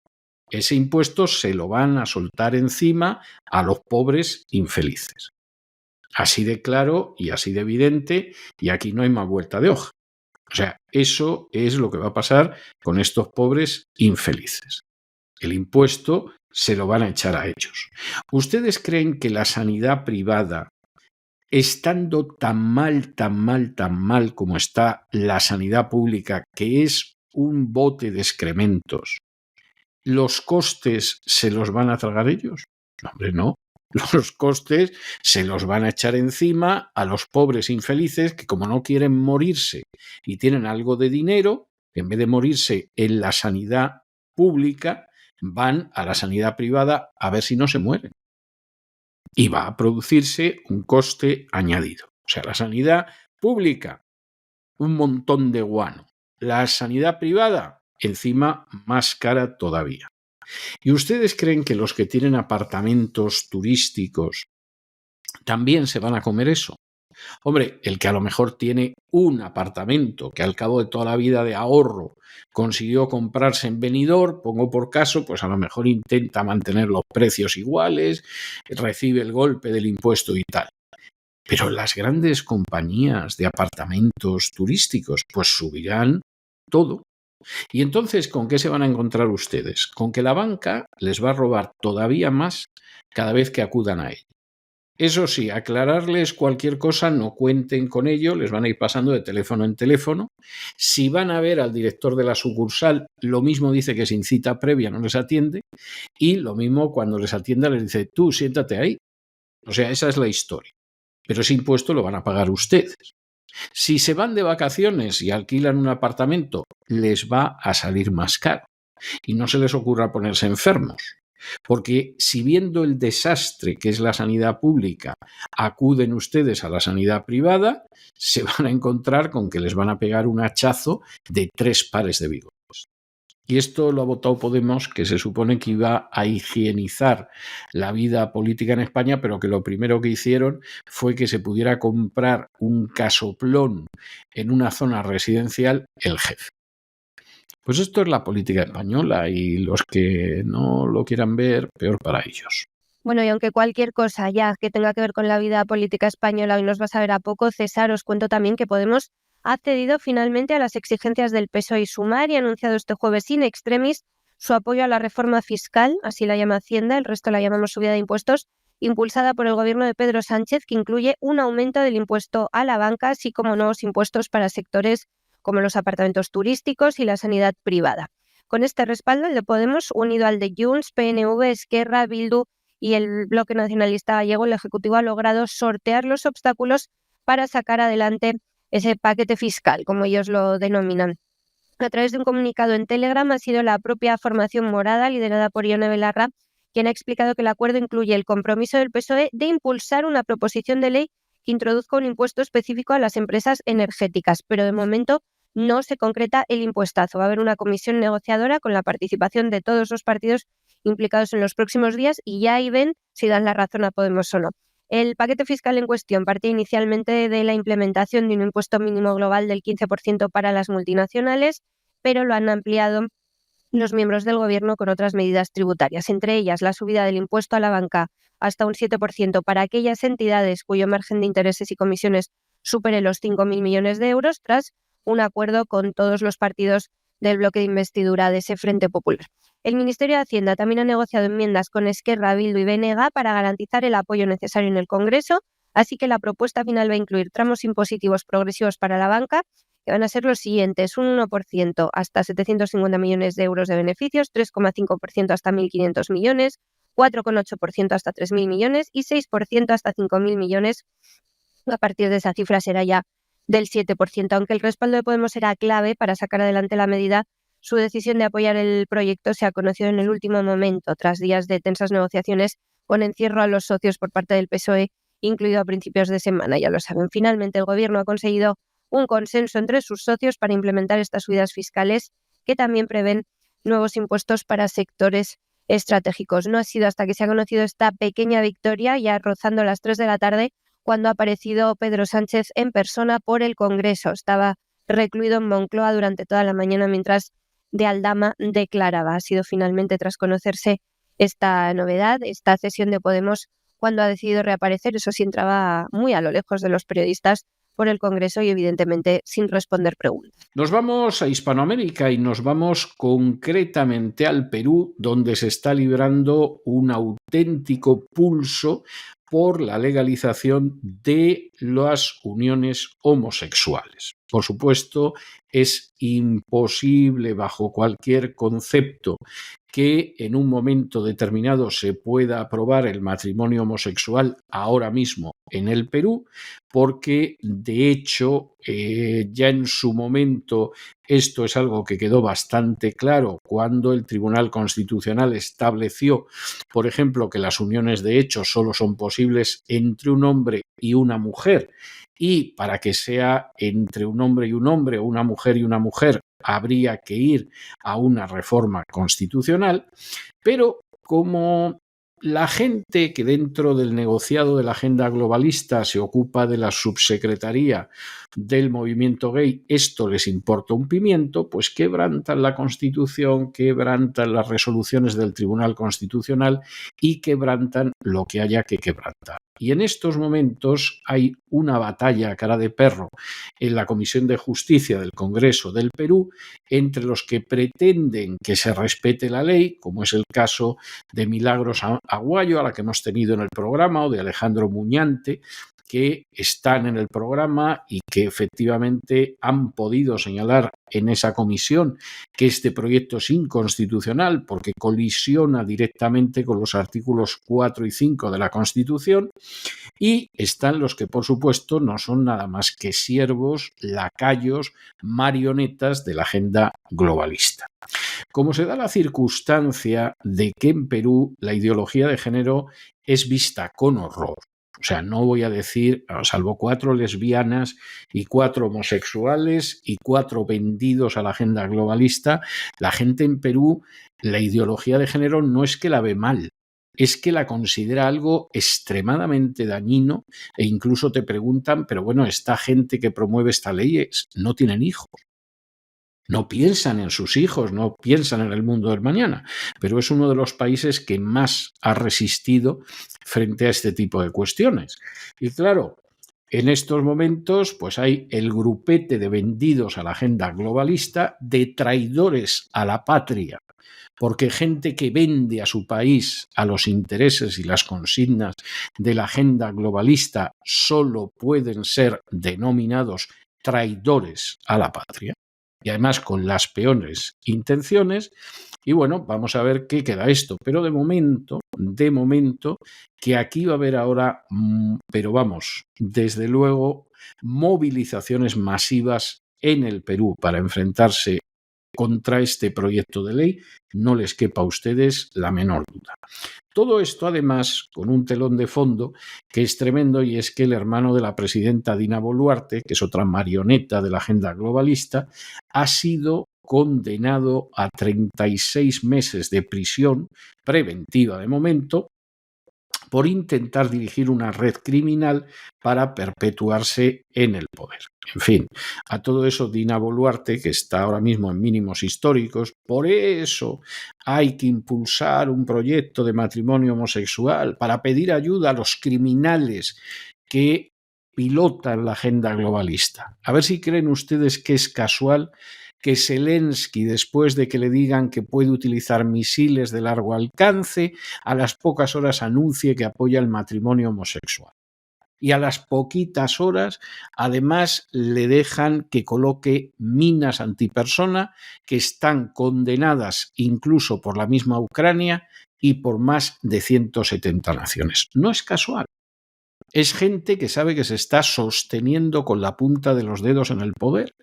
Ese impuesto se lo van a soltar encima a los pobres infelices. Así de claro y así de evidente, y aquí no hay más vuelta de hoja. O sea, eso es lo que va a pasar con estos pobres infelices. El impuesto se lo van a echar a ellos. ¿Ustedes creen que la sanidad privada, estando tan mal como está la sanidad pública, que es un bote de excrementos, los costes se los van a tragar ellos? No, hombre, no. Los costes se los van a echar encima a los pobres infelices que, como no quieren morirse y tienen algo de dinero, en vez de morirse en la sanidad pública, van a la sanidad privada a ver si no se mueren. Y va a producirse un coste añadido. O sea, la sanidad pública, un montón de guano. La sanidad privada, encima, más cara todavía. ¿Y ustedes creen que los que tienen apartamentos turísticos también se van a comer eso? Hombre, el que a lo mejor tiene un apartamento que al cabo de toda la vida de ahorro consiguió comprarse en Benidorm, pongo por caso, pues a lo mejor intenta mantener los precios iguales, recibe el golpe del impuesto y tal. Pero las grandes compañías de apartamentos turísticos pues subirán todo. Y entonces, ¿con qué se van a encontrar ustedes? Con que la banca les va a robar todavía más cada vez que acudan a ella. Eso sí, aclararles cualquier cosa, no cuenten con ello, les van a ir pasando de teléfono en teléfono. Si van a ver al director de la sucursal, lo mismo dice que sin cita previa no les atiende, y lo mismo cuando les atienda les dice, tú siéntate ahí. O sea, esa es la historia. Pero ese impuesto lo van a pagar ustedes. Si se van de vacaciones y alquilan un apartamento, les va a salir más caro. Y no se les ocurra ponerse enfermos. Porque si viendo el desastre que es la sanidad pública, acuden ustedes a la sanidad privada, se van a encontrar con que les van a pegar un hachazo de 3 pares de bigotes. Y esto lo ha votado Podemos, que se supone que iba a higienizar la vida política en España, pero que lo primero que hicieron fue que se pudiera comprar un casoplón en una zona residencial el jefe. Pues esto es la política española y los que no lo quieran ver, peor para ellos. Bueno, y aunque cualquier cosa ya que tenga que ver con la vida política española hoy nos va a saber a poco, César, os cuento también que Podemos ha cedido finalmente a las exigencias del PSOE y Sumar y ha anunciado este jueves in extremis su apoyo a la reforma fiscal, así la llama Hacienda, el resto la llamamos subida de impuestos, impulsada por el gobierno de Pedro Sánchez, que incluye un aumento del impuesto a la banca, así como nuevos impuestos para sectores como los apartamentos turísticos y la sanidad privada. Con este respaldo, el de Podemos, unido al de Junts, PNV, Esquerra, Bildu y el Bloque Nacionalista Gallego, el Ejecutivo ha logrado sortear los obstáculos para sacar adelante ese paquete fiscal, como ellos lo denominan. A través de un comunicado en Telegram ha sido la propia formación morada, liderada por Ione Belarra, quien ha explicado que el acuerdo incluye el compromiso del PSOE de impulsar una proposición de ley que introduzca un impuesto específico a las empresas energéticas, pero de momento no se concreta el impuestazo. Va a haber una comisión negociadora con la participación de todos los partidos implicados en los próximos días y ya ahí ven si dan la razón a Podemos o no. El paquete fiscal en cuestión partía inicialmente de la implementación de un impuesto mínimo global del 15% para las multinacionales, pero lo han ampliado los miembros del Gobierno con otras medidas tributarias, entre ellas la subida del impuesto a la banca hasta un 7% para aquellas entidades cuyo margen de intereses y comisiones supere los 5.000 millones de euros, tras un acuerdo con todos los partidos del bloque de investidura de ese Frente Popular. El Ministerio de Hacienda también ha negociado enmiendas con Esquerra, Bildu y BNG para garantizar el apoyo necesario en el Congreso, así que la propuesta final va a incluir tramos impositivos progresivos para la banca, que van a ser los siguientes: un 1% hasta 750 millones de euros de beneficios, 3,5% hasta 1.500 millones, 4,8% hasta 3.000 millones y 6% hasta 5.000 millones. A partir de esa cifra será ya del 7%, aunque el respaldo de Podemos será clave para sacar adelante la medida. Su decisión de apoyar el proyecto se ha conocido en el último momento, tras días de tensas negociaciones con encierro a los socios por parte del PSOE, incluido a principios de semana, ya lo saben. Finalmente, el Gobierno ha conseguido un consenso entre sus socios para implementar estas subidas fiscales que también prevén nuevos impuestos para sectores estratégicos. No ha sido hasta que se ha conocido esta pequeña victoria, ya rozando las 3 de la tarde, cuando ha aparecido Pedro Sánchez en persona por el Congreso. Estaba recluido en Moncloa durante toda la mañana mientras de Aldama declaraba. Ha sido finalmente tras conocerse esta novedad, esta cesión de Podemos, cuando ha decidido reaparecer. Eso sí, entraba muy a lo lejos de los periodistas por el Congreso y evidentemente sin responder preguntas. Nos vamos a Hispanoamérica y nos vamos concretamente al Perú, donde se está librando un auténtico pulso por la legalización de las uniones homosexuales. Por supuesto, es imposible bajo cualquier concepto que en un momento determinado se pueda aprobar el matrimonio homosexual ahora mismo en el Perú, porque de hecho ya en su momento esto es algo que quedó bastante claro cuando el Tribunal Constitucional estableció, por ejemplo, que las uniones de hecho solo son posibles entre un hombre y una mujer, y para que sea entre un hombre y un hombre o una mujer y una mujer habría que ir a una reforma constitucional, pero como la gente que dentro del negociado de la agenda globalista se ocupa de la subsecretaría del movimiento gay, esto les importa un pimiento, pues quebrantan la Constitución, quebrantan las resoluciones del Tribunal Constitucional y quebrantan lo que haya que quebrantar. Y en estos momentos hay una batalla a cara de perro en la Comisión de Justicia del Congreso del Perú entre los que pretenden que se respete la ley, como es el caso de Milagros Aguayo, a la que hemos tenido en el programa, o de Alejandro Muñante, que están en el programa y que efectivamente han podido señalar en esa comisión que este proyecto es inconstitucional porque colisiona directamente con los artículos 4 y 5 de la Constitución, y están los que por supuesto no son nada más que siervos, lacayos, marionetas de la agenda globalista. Como se da la circunstancia de que en Perú la ideología de género es vista con horror, O sea, no voy a decir, salvo 4 lesbianas y 4 homosexuales y 4 vendidos a la agenda globalista, la gente en Perú, la ideología de género no es que la ve mal, es que la considera algo extremadamente dañino e incluso te preguntan, pero bueno, esta gente que promueve esta ley no tienen hijos. No piensan en sus hijos, no piensan en el mundo del mañana, pero es uno de los países que más ha resistido frente a este tipo de cuestiones. Y claro, en estos momentos pues hay el grupete de vendidos a la agenda globalista, de traidores a la patria, porque gente que vende a su país a los intereses y las consignas de la agenda globalista solo pueden ser denominados traidores a la patria. Y además con las peores intenciones. Y bueno, vamos a ver qué queda esto. Pero de momento, que aquí va a haber ahora, pero vamos, desde luego, movilizaciones masivas en el Perú para enfrentarse contra este proyecto de ley, no les quepa a ustedes la menor duda. Todo esto, además, con un telón de fondo que es tremendo, y es que el hermano de la presidenta Dina Boluarte, que es otra marioneta de la agenda globalista, ha sido condenado a 36 meses de prisión preventiva de momento por intentar dirigir una red criminal para perpetuarse en el poder. En fin, a todo eso Dina Boluarte, que está ahora mismo en mínimos históricos, por eso hay que impulsar un proyecto de matrimonio homosexual para pedir ayuda a los criminales que pilotan la agenda globalista. A ver si creen ustedes que es casual que Zelensky, después de que le digan que puede utilizar misiles de largo alcance, a las pocas horas anuncie que apoya el matrimonio homosexual. Y a las poquitas horas, además, le dejan que coloque minas antipersona que están condenadas incluso por la misma Ucrania y por más de 170 naciones. No es casual. Es gente que sabe que se está sosteniendo con la punta de los dedos en el poder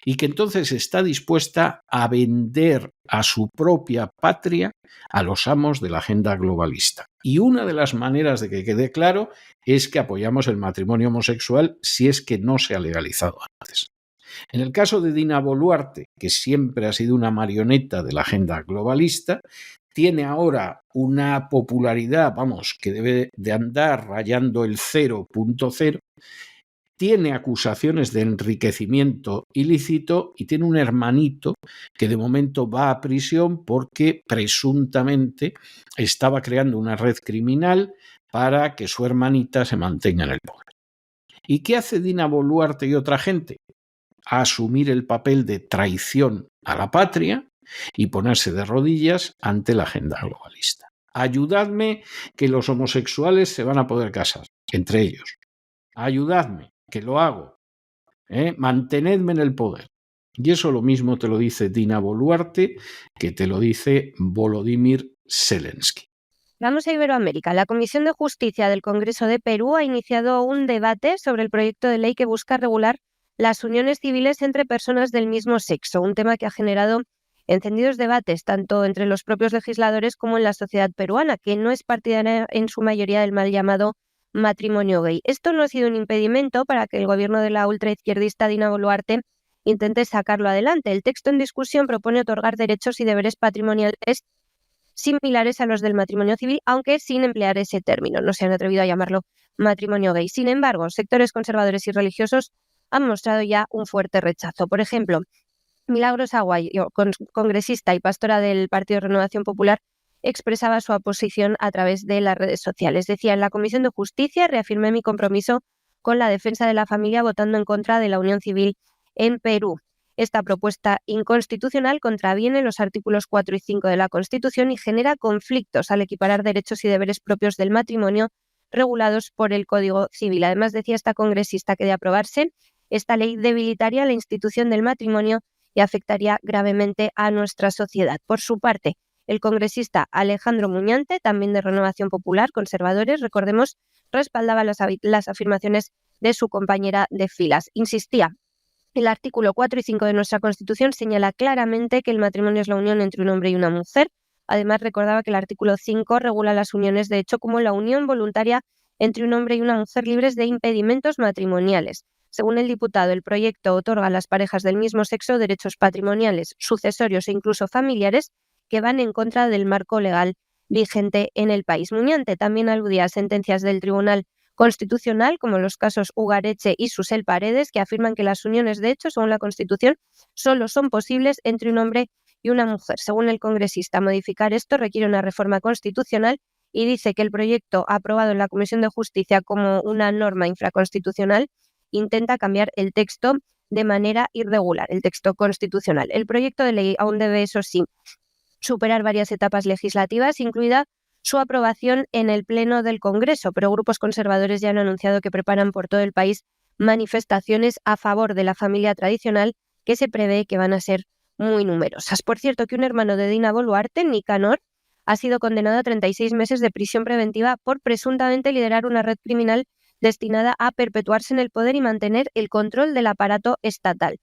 y que entonces está dispuesta a vender a su propia patria a los amos de la agenda globalista. Y una de las maneras de que quede claro es que apoyamos el matrimonio homosexual si es que no se ha legalizado antes. En el caso de Dina Boluarte, que siempre ha sido una marioneta de la agenda globalista, tiene ahora una popularidad, vamos, que debe de andar rayando el 0.0, tiene acusaciones de enriquecimiento ilícito y tiene un hermanito que de momento va a prisión porque presuntamente estaba creando una red criminal para que su hermanita se mantenga en el poder. ¿Y qué hace Dina Boluarte y otra gente? Asumir el papel de traición a la patria y ponerse de rodillas ante la agenda globalista. Ayudadme que los homosexuales se van a poder casar, entre ellos. Ayudadme, que lo hago. Mantenedme en el poder. Y eso lo mismo te lo dice Dina Boluarte que te lo dice Volodymyr Zelensky. Vamos a Iberoamérica. La Comisión de Justicia del Congreso de Perú ha iniciado un debate sobre el proyecto de ley que busca regular las uniones civiles entre personas del mismo sexo, un tema que ha generado encendidos debates tanto entre los propios legisladores como en la sociedad peruana, que no es partidaria en su mayoría del mal llamado matrimonio gay. Esto no ha sido un impedimento para que el gobierno de la ultraizquierdista Dina Boluarte intente sacarlo adelante. El texto en discusión propone otorgar derechos y deberes patrimoniales similares a los del matrimonio civil, aunque sin emplear ese término. No se han atrevido a llamarlo matrimonio gay. Sin embargo, sectores conservadores y religiosos han mostrado ya un fuerte rechazo. Por ejemplo, Milagros Aguayo, congresista y pastora del Partido Renovación Popular, expresaba su oposición a través de las redes sociales. Decía: en la Comisión de Justicia reafirmé mi compromiso con la defensa de la familia votando en contra de la unión civil en Perú. Esta propuesta inconstitucional contraviene los artículos 4 y 5 de la Constitución y genera conflictos al equiparar derechos y deberes propios del matrimonio regulados por el Código Civil. Además, decía esta congresista que de aprobarse, esta ley debilitaría la institución del matrimonio y afectaría gravemente a nuestra sociedad. Por su parte, el congresista Alejandro Muñante, también de Renovación Popular, conservadores, recordemos, respaldaba las afirmaciones de su compañera de filas. Insistía: el artículo 4 y 5 de nuestra Constitución señala claramente que el matrimonio es la unión entre un hombre y una mujer. Además, recordaba que el artículo 5 regula las uniones de hecho como la unión voluntaria entre un hombre y una mujer libres de impedimentos matrimoniales. Según el diputado, el proyecto otorga a las parejas del mismo sexo derechos patrimoniales, sucesorios e incluso familiares que van en contra del marco legal vigente en el país. Muñante también aludía a sentencias del Tribunal Constitucional, como los casos Ugareche y Susel Paredes, que afirman que las uniones de hecho, según la Constitución, solo son posibles entre un hombre y una mujer. Según el congresista, modificar esto requiere una reforma constitucional y dice que el proyecto aprobado en la Comisión de Justicia como una norma infraconstitucional intenta cambiar el texto de manera irregular, el texto constitucional. El proyecto de ley aún debe, eso sí, superar varias etapas legislativas, incluida su aprobación en el Pleno del Congreso, pero grupos conservadores ya han anunciado que preparan por todo el país manifestaciones a favor de la familia tradicional que se prevé que van a ser muy numerosas. Por cierto, que un hermano de Dina Boluarte, Nicanor, ha sido condenado a 36 meses de prisión preventiva por presuntamente liderar una red criminal destinada a perpetuarse en el poder y mantener el control del aparato estatal.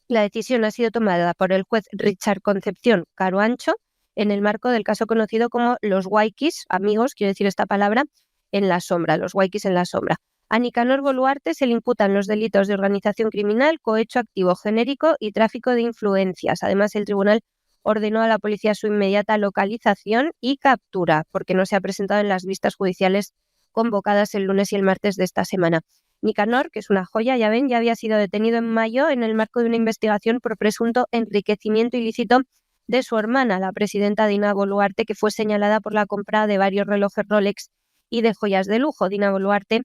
La decisión ha sido tomada por el juez Richard Concepción Caroancho en el marco del caso conocido como los Waikis, amigos, quiero decir esta palabra, en la sombra, los Waikis en la sombra. A Nicanor Boluarte se le imputan los delitos de organización criminal, cohecho activo genérico y tráfico de influencias. Además, el tribunal ordenó a la policía su inmediata localización y captura, porque no se ha presentado en las vistas judiciales convocadas el lunes y el martes de esta semana. Nicanor, que es una joya, ya ven, ya había sido detenido en mayo en el marco de una investigación por presunto enriquecimiento ilícito de su hermana, la presidenta Dina Boluarte, que fue señalada por la compra de varios relojes Rolex y de joyas de lujo. Dina Boluarte,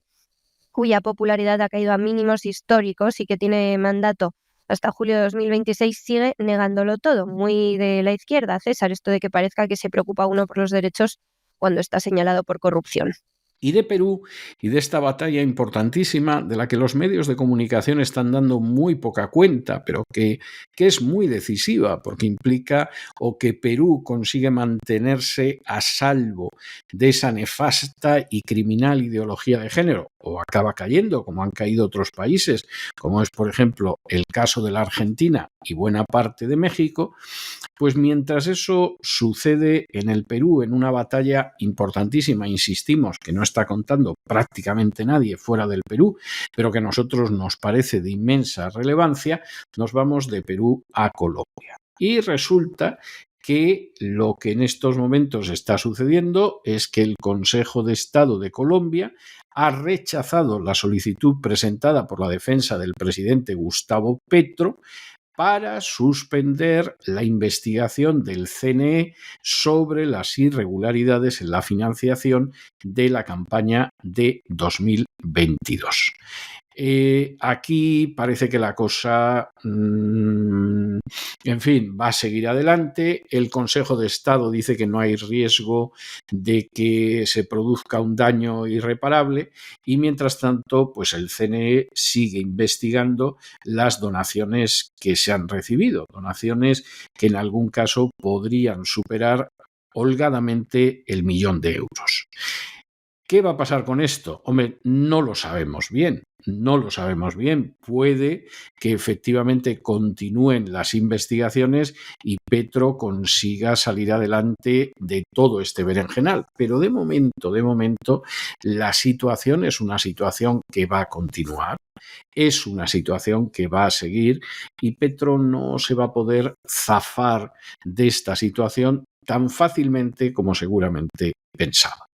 cuya popularidad ha caído a mínimos históricos y que tiene mandato hasta julio de 2026, sigue negándolo todo. Muy de la izquierda, César, esto de que parezca que se preocupa uno por los derechos cuando está señalado por corrupción. Y de Perú y de esta batalla importantísima de la que los medios de comunicación están dando muy poca cuenta, pero que es muy decisiva porque implica o que Perú consigue mantenerse a salvo de esa nefasta y criminal ideología de género o acaba cayendo, como han caído otros países, como es, por ejemplo, el caso de la Argentina y buena parte de México. Pues mientras eso sucede en el Perú, en una batalla importantísima, insistimos, que no está contando prácticamente nadie fuera del Perú, pero que a nosotros nos parece de inmensa relevancia, nos vamos de Perú a Colombia. Y resulta que lo que en estos momentos está sucediendo es que el Consejo de Estado de Colombia ha rechazado la solicitud presentada por la defensa del presidente Gustavo Petro para suspender la investigación del CNE sobre las irregularidades en la financiación de la campaña de 2022. Aquí parece que la cosa, en fin, va a seguir adelante. El Consejo de Estado dice que no hay riesgo de que se produzca un daño irreparable y, mientras tanto, pues el CNE sigue investigando las donaciones que se han recibido, donaciones que en algún caso podrían superar holgadamente el 1.000.000 de euros. ¿Qué va a pasar con esto? Hombre, no lo sabemos bien. No lo sabemos bien. Puede que efectivamente continúen las investigaciones y Petro consiga salir adelante de todo este berenjenal. Pero de momento, la situación es una situación que va a continuar. Es una situación que va a seguir y Petro no se va a poder zafar de esta situación tan fácilmente como seguramente pensaba.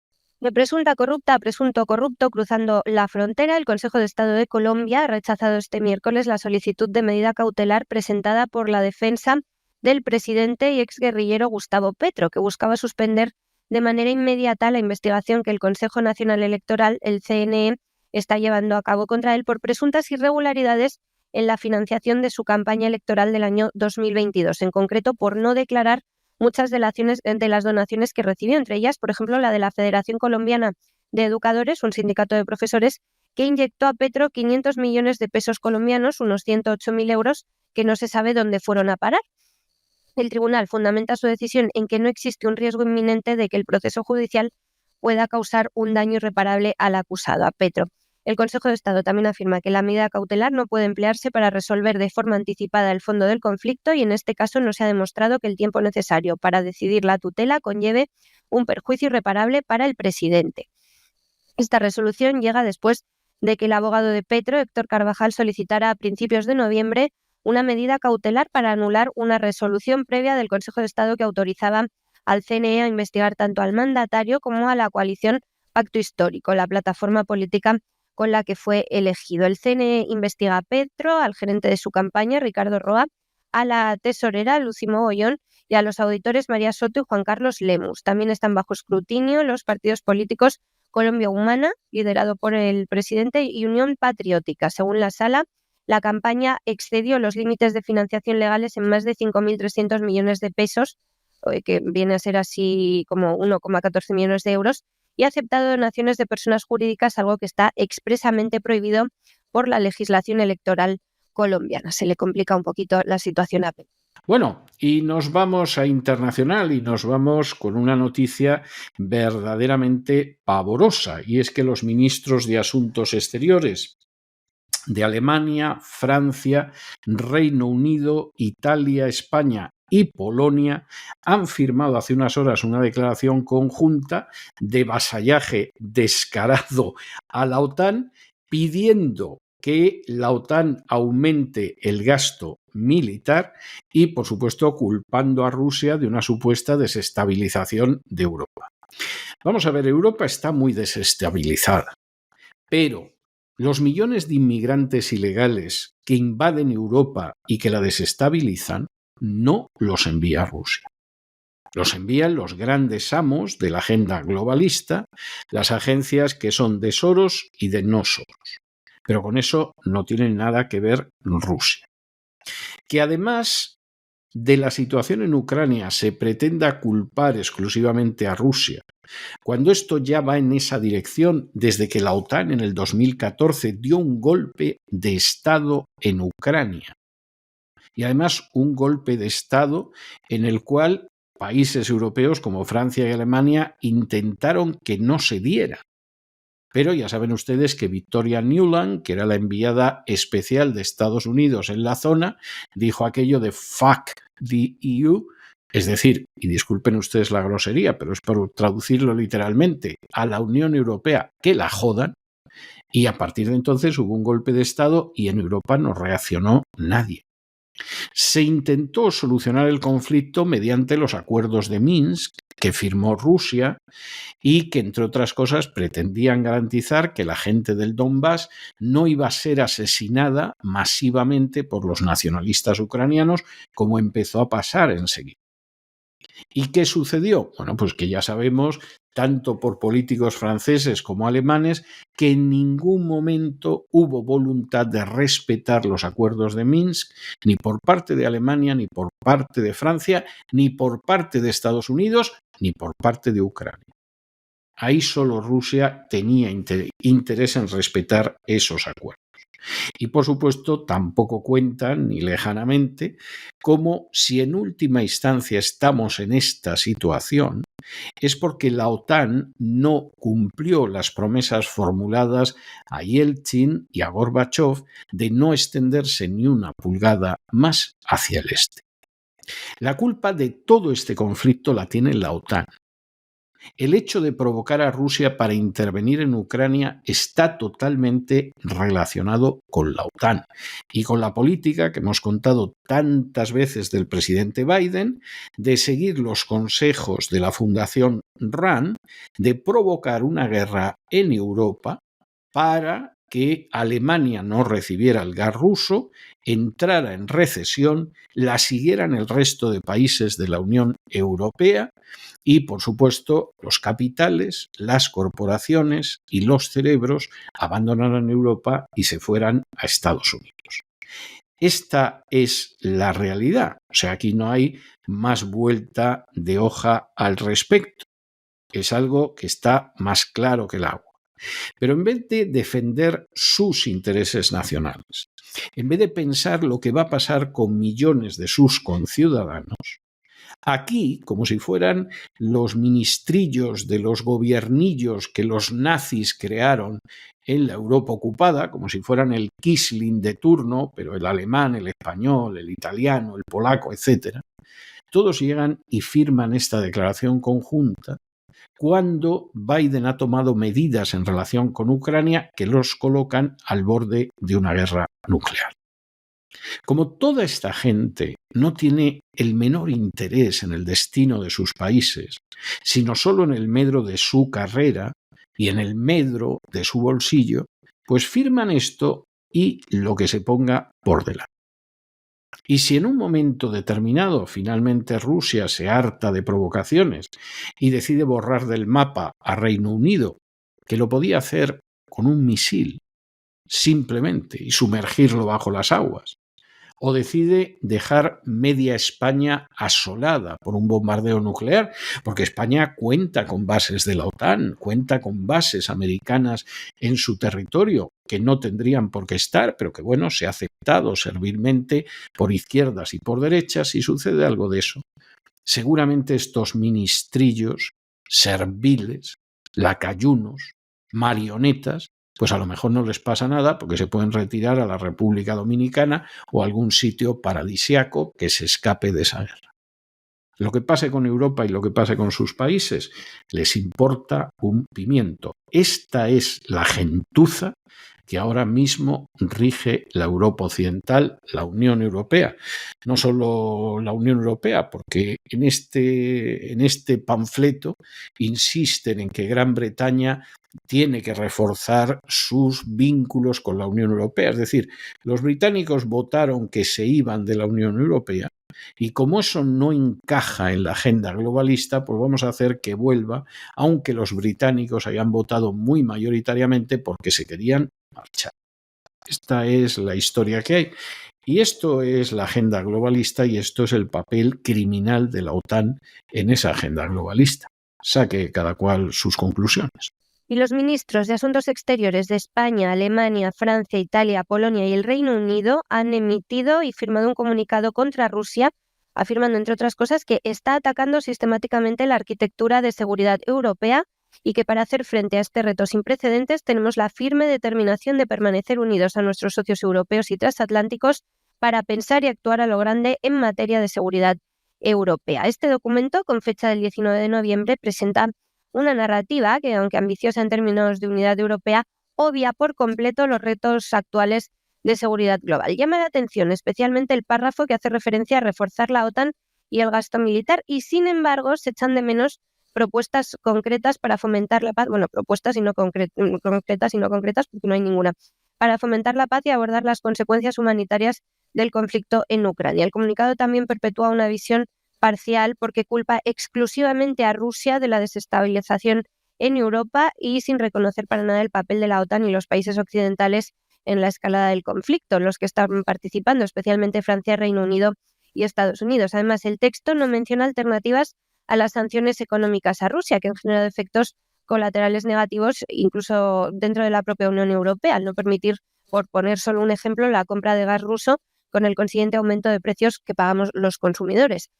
De presunta corrupta a presunto corrupto cruzando la frontera, el Consejo de Estado de Colombia ha rechazado este miércoles la solicitud de medida cautelar presentada por la defensa del presidente y exguerrillero Gustavo Petro, que buscaba suspender de manera inmediata la investigación que el Consejo Nacional Electoral, el CNE, está llevando a cabo contra él por presuntas irregularidades en la financiación de su campaña electoral del año 2022, en concreto por no declarar muchas de las donaciones que recibió, entre ellas, por ejemplo, la de la Federación Colombiana de Educadores, un sindicato de profesores, que inyectó a Petro 500 millones de pesos colombianos, unos 108.000 euros, que no se sabe dónde fueron a parar. El tribunal fundamenta su decisión en que no existe un riesgo inminente de que el proceso judicial pueda causar un daño irreparable al acusado, a Petro. El Consejo de Estado también afirma que la medida cautelar no puede emplearse para resolver de forma anticipada el fondo del conflicto y en este caso no se ha demostrado que el tiempo necesario para decidir la tutela conlleve un perjuicio irreparable para el presidente. Esta resolución llega después de que el abogado de Petro, Héctor Carvajal, solicitara a principios de noviembre una medida cautelar para anular una resolución previa del Consejo de Estado que autorizaba al CNE a investigar tanto al mandatario como a la coalición Pacto Histórico, la plataforma política con la que fue elegido. El CNE investiga a Petro, al gerente de su campaña, Ricardo Roa, a la tesorera, Lucy Mogollón, y a los auditores María Soto y Juan Carlos Lemus. También están bajo escrutinio los partidos políticos Colombia Humana, liderado por el presidente, y Unión Patriótica. Según la Sala, la campaña excedió los límites de financiación legales en más de 5.300 millones de pesos, que viene a ser así como 1,14 millones de euros, y ha aceptado donaciones de personas jurídicas, algo que está expresamente prohibido por la legislación electoral colombiana. Se le complica un poquito la situación a Petro. Bueno, y nos vamos a internacional y nos vamos con una noticia verdaderamente pavorosa, y es que los ministros de Asuntos Exteriores de Alemania, Francia, Reino Unido, Italia, España y Polonia han firmado hace unas horas una declaración conjunta de vasallaje descarado a la OTAN, pidiendo que la OTAN aumente el gasto militar y, por supuesto, culpando a Rusia de una supuesta desestabilización de Europa. Vamos a ver, Europa está muy desestabilizada, pero los millones de inmigrantes ilegales que invaden Europa y que la desestabilizan no los envía Rusia. Los envían los grandes amos de la agenda globalista, las agencias que son de Soros y de no Soros. Pero con eso no tiene nada que ver Rusia. Que además de la situación en Ucrania se pretenda culpar exclusivamente a Rusia, cuando esto ya va en esa dirección desde que la OTAN en el 2014 dio un golpe de Estado en Ucrania. Y además un golpe de Estado en el cual países europeos como Francia y Alemania intentaron que no se diera. Pero ya saben ustedes que Victoria Nuland, que era la enviada especial de Estados Unidos en la zona, dijo aquello de fuck the EU, es decir, y disculpen ustedes la grosería, pero es por traducirlo literalmente, a la Unión Europea que la jodan, y a partir de entonces hubo un golpe de Estado y en Europa no reaccionó nadie. Se intentó solucionar el conflicto mediante los acuerdos de Minsk que firmó Rusia y que, entre otras cosas, pretendían garantizar que la gente del Donbass no iba a ser asesinada masivamente por los nacionalistas ucranianos, como empezó a pasar enseguida. ¿Y qué sucedió? Bueno, pues que ya sabemos, tanto por políticos franceses como alemanes, que en ningún momento hubo voluntad de respetar los acuerdos de Minsk, ni por parte de Alemania, ni por parte de Francia, ni por parte de Estados Unidos, ni por parte de Ucrania. Ahí solo Rusia tenía interés en respetar esos acuerdos. Y por supuesto tampoco cuentan ni lejanamente como si en última instancia estamos en esta situación es porque la OTAN no cumplió las promesas formuladas a Yeltsin y a Gorbachev de no extenderse ni una pulgada más hacia el este. La culpa de todo este conflicto la tiene la OTAN. El hecho de provocar a Rusia para intervenir en Ucrania está totalmente relacionado con la OTAN y con la política que hemos contado tantas veces del presidente Biden de seguir los consejos de la Fundación RAND de provocar una guerra en Europa para que Alemania no recibiera el gas ruso, entrara en recesión, la siguieran el resto de países de la Unión Europea y, por supuesto, los capitales, las corporaciones y los cerebros abandonaran Europa y se fueran a Estados Unidos. Esta es la realidad. O sea, aquí no hay más vuelta de hoja al respecto. Es algo que está más claro que el agua. Pero en vez de defender sus intereses nacionales, en vez de pensar lo que va a pasar con millones de sus conciudadanos, aquí, como si fueran los ministrillos de los gobiernillos que los nazis crearon en la Europa ocupada, como si fueran el Quisling de turno, pero el alemán, el español, el italiano, el polaco, etc., todos llegan y firman esta declaración conjunta cuando Biden ha tomado medidas en relación con Ucrania que los colocan al borde de una guerra nuclear. Como toda esta gente no tiene el menor interés en el destino de sus países, sino solo en el medro de su carrera y en el medro de su bolsillo, pues firman esto y lo que se ponga por delante. Y si en un momento determinado finalmente Rusia se harta de provocaciones y decide borrar del mapa a Reino Unido, que lo podía hacer con un misil simplemente y sumergirlo bajo las aguas, o decide dejar media España asolada por un bombardeo nuclear, porque España cuenta con bases de la OTAN, cuenta con bases americanas en su territorio, que no tendrían por qué estar, pero que bueno, se ha aceptado servilmente por izquierdas y por derechas, si sucede algo de eso. Seguramente estos ministrillos serviles, lacayunos, marionetas, pues a lo mejor no les pasa nada porque se pueden retirar a la República Dominicana o a algún sitio paradisiaco que se escape de esa guerra. Lo que pase con Europa y lo que pase con sus países les importa un pimiento. Esta es la gentuza que ahora mismo rige la Europa Occidental, la Unión Europea. No solo la Unión Europea, porque en este panfleto insisten en que Gran Bretaña tiene que reforzar sus vínculos con la Unión Europea. Es decir, los británicos votaron que se iban de la Unión Europea y como eso no encaja en la agenda globalista, pues vamos a hacer que vuelva, aunque los británicos hayan votado muy mayoritariamente porque se querían marchar. Esta es la historia que hay. Y esto es la agenda globalista y esto es el papel criminal de la OTAN en esa agenda globalista. Saque cada cual sus conclusiones. Y los ministros de Asuntos Exteriores de España, Alemania, Francia, Italia, Polonia y el Reino Unido han emitido y firmado un comunicado contra Rusia, afirmando, entre otras cosas, que está atacando sistemáticamente la arquitectura de seguridad europea y que para hacer frente a este reto sin precedentes tenemos la firme determinación de permanecer unidos a nuestros socios europeos y transatlánticos para pensar y actuar a lo grande en materia de seguridad europea. Este documento, con fecha del 19 de noviembre, presenta una narrativa que, aunque ambiciosa en términos de unidad europea, obvia por completo los retos actuales de seguridad global. Llama la atención especialmente el párrafo que hace referencia a reforzar la OTAN y el gasto militar y, sin embargo, se echan de menos propuestas concretas para fomentar la paz, propuestas y no concretas y no concretas porque no hay ninguna, para fomentar la paz y abordar las consecuencias humanitarias del conflicto en Ucrania. El comunicado también perpetúa una visión parcial porque culpa exclusivamente a Rusia de la desestabilización en Europa y sin reconocer para nada el papel de la OTAN y los países occidentales en la escalada del conflicto, los que están participando, especialmente Francia, Reino Unido y Estados Unidos. Además, el texto no menciona alternativas a las sanciones económicas a Rusia, que han generado efectos colaterales negativos incluso dentro de la propia Unión Europea, al no permitir, por poner solo un ejemplo, la compra de gas ruso con el consiguiente aumento de precios que pagamos los consumidores.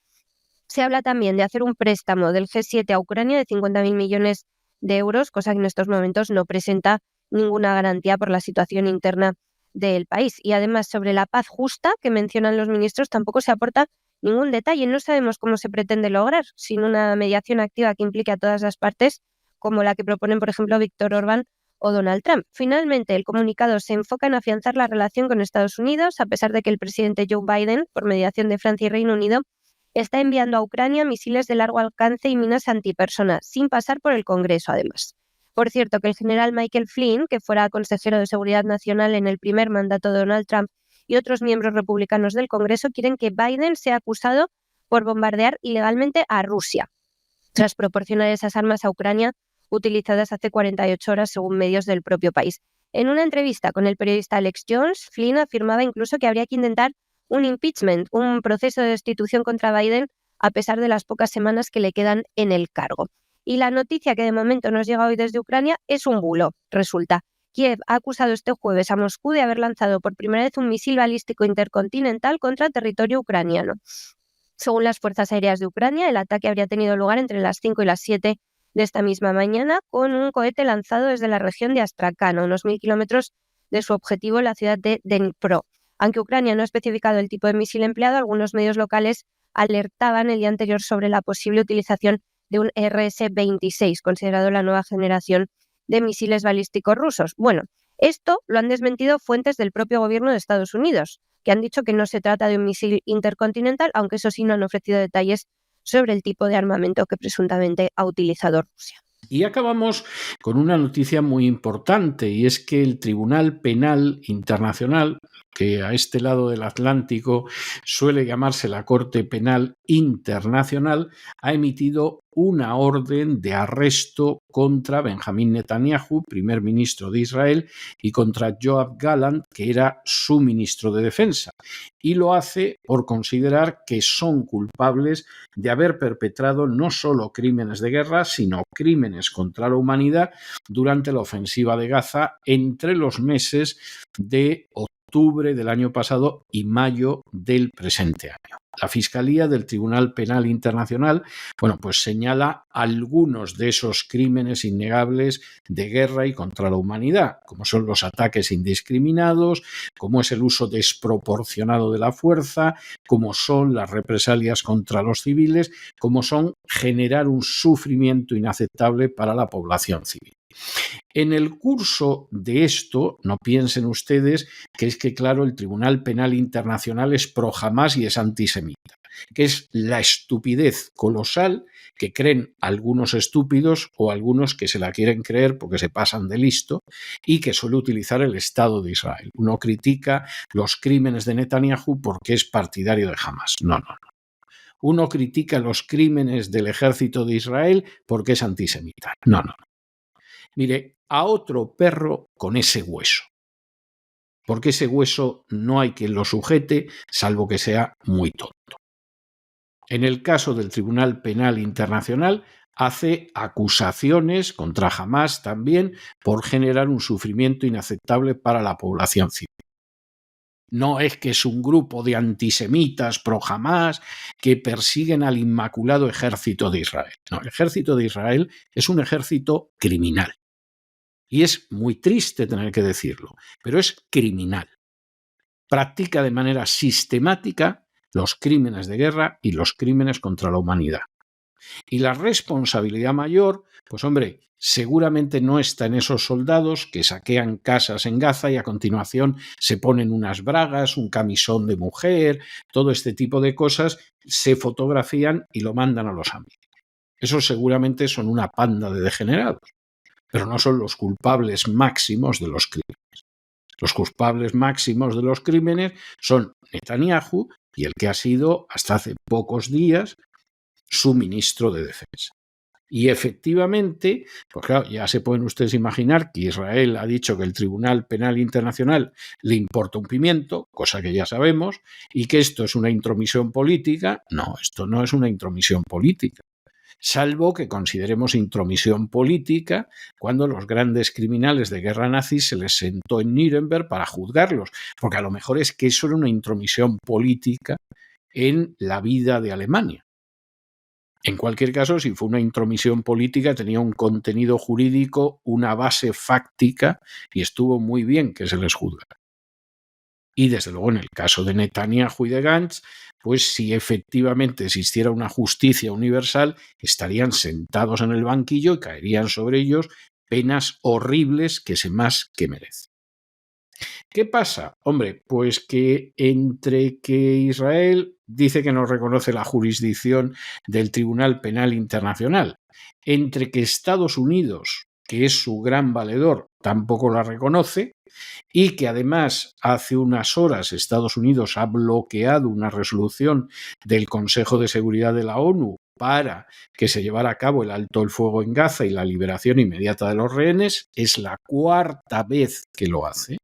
Se habla también de hacer un préstamo del G7 a Ucrania de 50.000 millones de euros, cosa que en estos momentos no presenta ninguna garantía por la situación interna del país. Y además, sobre la paz justa que mencionan los ministros, tampoco se aporta ningún detalle. No sabemos cómo se pretende lograr sin una mediación activa que implique a todas las partes, como la que proponen, por ejemplo, Víctor Orbán o Donald Trump. Finalmente, el comunicado se enfoca en afianzar la relación con Estados Unidos, a pesar de que el presidente Joe Biden, por mediación de Francia y Reino Unido, está enviando a Ucrania misiles de largo alcance y minas antipersona, sin pasar por el Congreso, además. Por cierto, que el general Michael Flynn, que fuera consejero de Seguridad Nacional en el primer mandato de Donald Trump, y otros miembros republicanos del Congreso quieren que Biden sea acusado por bombardear ilegalmente a Rusia, tras proporcionar esas armas a Ucrania utilizadas hace 48 horas según medios del propio país. En una entrevista con el periodista Alex Jones, Flynn afirmaba incluso que habría que intentar un impeachment, un proceso de destitución contra Biden, a pesar de las pocas semanas que le quedan en el cargo. Y la noticia que de momento nos llega hoy desde Ucrania es un bulo, resulta. Kiev ha acusado este jueves a Moscú de haber lanzado por primera vez un misil balístico intercontinental contra territorio ucraniano. Según las Fuerzas Aéreas de Ucrania, el ataque habría tenido lugar entre las 5 y las 7 de esta misma mañana con un cohete lanzado desde la región de Astrakhan, a unos 1.000 kilómetros de su objetivo en la ciudad de Dnipro. Aunque Ucrania no ha especificado el tipo de misil empleado, algunos medios locales alertaban el día anterior sobre la posible utilización de un RS-26, considerado la nueva generación de misiles balísticos rusos. Bueno, esto lo han desmentido fuentes del propio gobierno de Estados Unidos, que han dicho que no se trata de un misil intercontinental, aunque eso sí no han ofrecido detalles sobre el tipo de armamento que presuntamente ha utilizado Rusia. Y acabamos con una noticia muy importante, y es que el Tribunal Penal Internacional, que a este lado del Atlántico suele llamarse la Corte Penal Internacional, ha emitido una orden de arresto contra Benjamín Netanyahu, primer ministro de Israel, y contra Yoav Gallant, que era su ministro de Defensa. Y lo hace por considerar que son culpables de haber perpetrado no solo crímenes de guerra, sino crímenes contra la humanidad durante la ofensiva de Gaza entre los meses de octubre del año pasado y mayo del presente año. La Fiscalía del Tribunal Penal Internacional, pues señala algunos de esos crímenes innegables de guerra y contra la humanidad, como son los ataques indiscriminados, como es el uso desproporcionado de la fuerza, como son las represalias contra los civiles, como son generar un sufrimiento inaceptable para la población civil. En el curso de esto, no piensen ustedes que es que, claro, el Tribunal Penal Internacional es pro Hamás y es antisemita, que es la estupidez colosal que creen algunos estúpidos o algunos que se la quieren creer porque se pasan de listo y que suele utilizar el Estado de Israel. Uno critica los crímenes de Netanyahu porque es partidario de Hamás. No. Uno critica los crímenes del ejército de Israel porque es antisemita. No. Mire, a otro perro con ese hueso. Porque ese hueso no hay quien lo sujete, salvo que sea muy tonto. En el caso del Tribunal Penal Internacional, hace acusaciones contra Hamás también por generar un sufrimiento inaceptable para la población civil. No es que es un grupo de antisemitas pro Hamás que persiguen al inmaculado ejército de Israel. No, el ejército de Israel es un ejército criminal. Y es muy triste tener que decirlo, pero es criminal. Practica de manera sistemática los crímenes de guerra y los crímenes contra la humanidad. Y la responsabilidad mayor, seguramente no está en esos soldados que saquean casas en Gaza y a continuación se ponen unas bragas, un camisón de mujer, todo este tipo de cosas, se fotografían y lo mandan a los amigos. Esos seguramente son una panda de degenerados, pero no son los culpables máximos de los crímenes. Los culpables máximos de los crímenes son Netanyahu y el que ha sido, hasta hace pocos días, su ministro de Defensa. Y efectivamente, ya se pueden ustedes imaginar que Israel ha dicho que el Tribunal Penal Internacional le importa un pimiento, cosa que ya sabemos, y que esto es una intromisión política. No, esto no es una intromisión política. Salvo que consideremos intromisión política cuando los grandes criminales de guerra nazi se les sentó en Nuremberg para juzgarlos, porque a lo mejor es que eso era una intromisión política en la vida de Alemania. En cualquier caso, si fue una intromisión política, tenía un contenido jurídico, una base fáctica, y estuvo muy bien que se les juzgara. Y desde luego en el caso de Netanyahu y de Gantz, pues si efectivamente existiera una justicia universal, estarían sentados en el banquillo y caerían sobre ellos penas horribles que se más que merecen. ¿Qué pasa? Pues que entre que Israel dice que no reconoce la jurisdicción del Tribunal Penal Internacional, entre que Estados Unidos, que es su gran valedor, tampoco la reconoce, y que además hace unas horas Estados Unidos ha bloqueado una resolución del Consejo de Seguridad de la ONU para que se llevara a cabo el alto el fuego en Gaza y la liberación inmediata de los rehenes, es la cuarta vez que lo hace.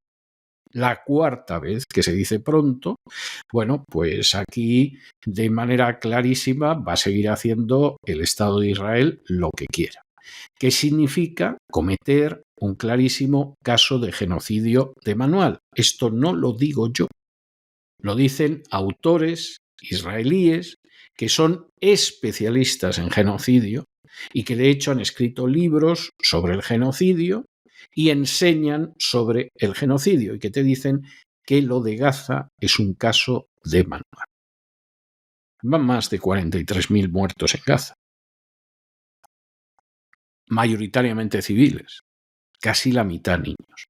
La cuarta vez, que se dice pronto, pues aquí de manera clarísima va a seguir haciendo el Estado de Israel lo que quiera. ¿Qué significa cometer un clarísimo caso de genocidio de manual? Esto no lo digo yo, lo dicen autores israelíes que son especialistas en genocidio y que de hecho han escrito libros sobre el genocidio y enseñan sobre el genocidio y que te dicen que lo de Gaza es un caso de manual. Van más de 43.000 muertos en Gaza. mayoritariamente civiles, casi la mitad niños.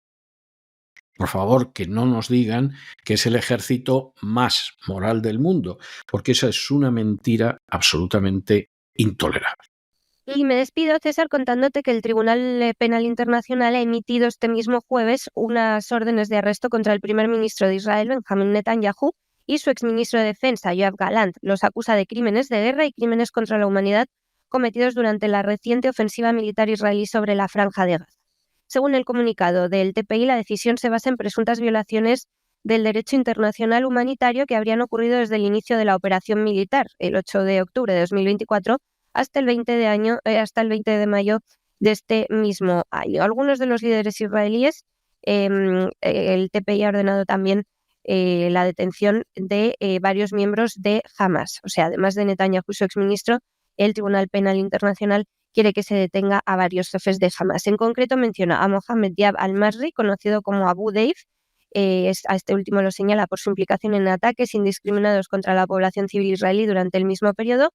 Por favor, que no nos digan que es el ejército más moral del mundo, porque esa es una mentira absolutamente intolerable. Y me despido, César, contándote que el Tribunal Penal Internacional ha emitido este mismo jueves unas órdenes de arresto contra el primer ministro de Israel, Benjamin Netanyahu, y su exministro de Defensa, Yoav Gallant. Los acusa de crímenes de guerra y crímenes contra la humanidad cometidos durante la reciente ofensiva militar israelí sobre la Franja de Gaza. Según el comunicado del TPI, la decisión se basa en presuntas violaciones del derecho internacional humanitario que habrían ocurrido desde el inicio de la operación militar, el 8 de octubre de 2024, hasta el 20 de mayo de este mismo año. Algunos de los líderes israelíes, el TPI ha ordenado también la detención de varios miembros de Hamas. O sea, además de Netanyahu y su exministro, el Tribunal Penal Internacional quiere que se detenga a varios jefes de Hamas. En concreto menciona a Mohammed Diab al-Masri, conocido como Abu Deif. A este último lo señala por su implicación en ataques indiscriminados contra la población civil israelí durante el mismo periodo,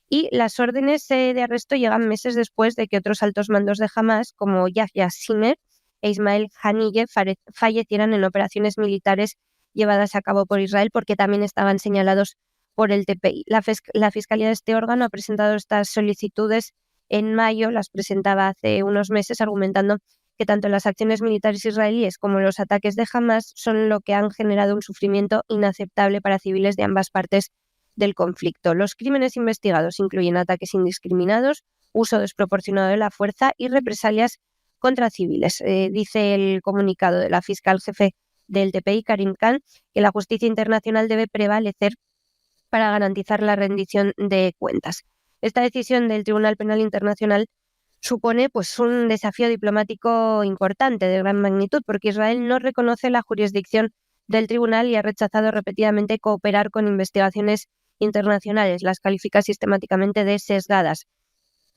y las órdenes de arresto llegan meses después de que otros altos mandos de Hamas, como Yahya Sinner e Ismael Haniyeh, fallecieran en operaciones militares llevadas a cabo por Israel, porque también estaban señalados por el TPI. La Fiscalía de este órgano ha presentado estas solicitudes en mayo, las presentaba hace unos meses, argumentando que tanto las acciones militares israelíes como los ataques de Hamas son lo que han generado un sufrimiento inaceptable para civiles de ambas partes del conflicto. Los crímenes investigados incluyen ataques indiscriminados, uso desproporcionado de la fuerza y represalias contra civiles. Dice el comunicado de la fiscal jefe del TPI, Karim Khan, que la justicia internacional debe prevalecer para garantizar la rendición de cuentas. Esta decisión del Tribunal Penal Internacional supone un desafío diplomático importante de gran magnitud, porque Israel no reconoce la jurisdicción del tribunal y ha rechazado repetidamente cooperar con investigaciones internacionales. Las califica sistemáticamente de sesgadas.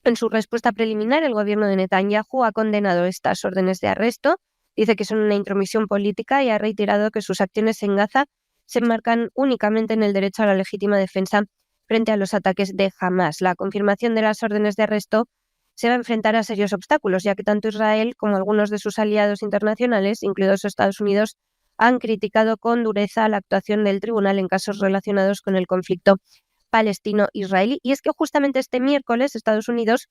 En su respuesta preliminar, el gobierno de Netanyahu ha condenado estas órdenes de arresto, dice que son una intromisión política y ha reiterado que sus acciones en Gaza se enmarcan únicamente en el derecho a la legítima defensa frente a los ataques de Hamas. La confirmación de las órdenes de arresto se va a enfrentar a serios obstáculos, ya que tanto Israel como algunos de sus aliados internacionales, incluidos Estados Unidos, han criticado con dureza la actuación del tribunal en casos relacionados con el conflicto palestino-israelí. Y es que justamente este miércoles Estados Unidos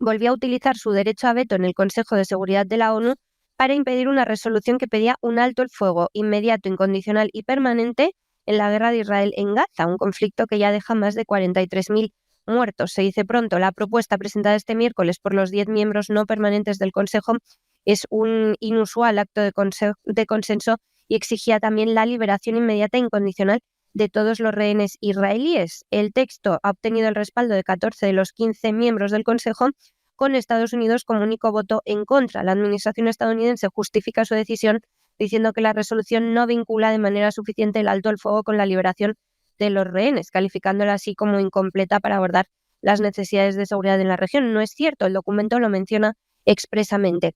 volvió a utilizar su derecho a veto en el Consejo de Seguridad de la ONU para impedir una resolución que pedía un alto el fuego inmediato, incondicional y permanente en la guerra de Israel en Gaza, un conflicto que ya deja más de 43.000 muertos. Se dice pronto. La propuesta presentada este miércoles por los 10 miembros no permanentes del Consejo es un inusual acto de consenso y exigía también la liberación inmediata e incondicional de todos los rehenes israelíes. El texto ha obtenido el respaldo de 14 de los 15 miembros del Consejo, con Estados Unidos como único voto en contra. La administración estadounidense justifica su decisión diciendo que la resolución no vincula de manera suficiente el alto el fuego con la liberación de los rehenes, calificándola así como incompleta para abordar las necesidades de seguridad en la región. No es cierto, el documento lo menciona expresamente.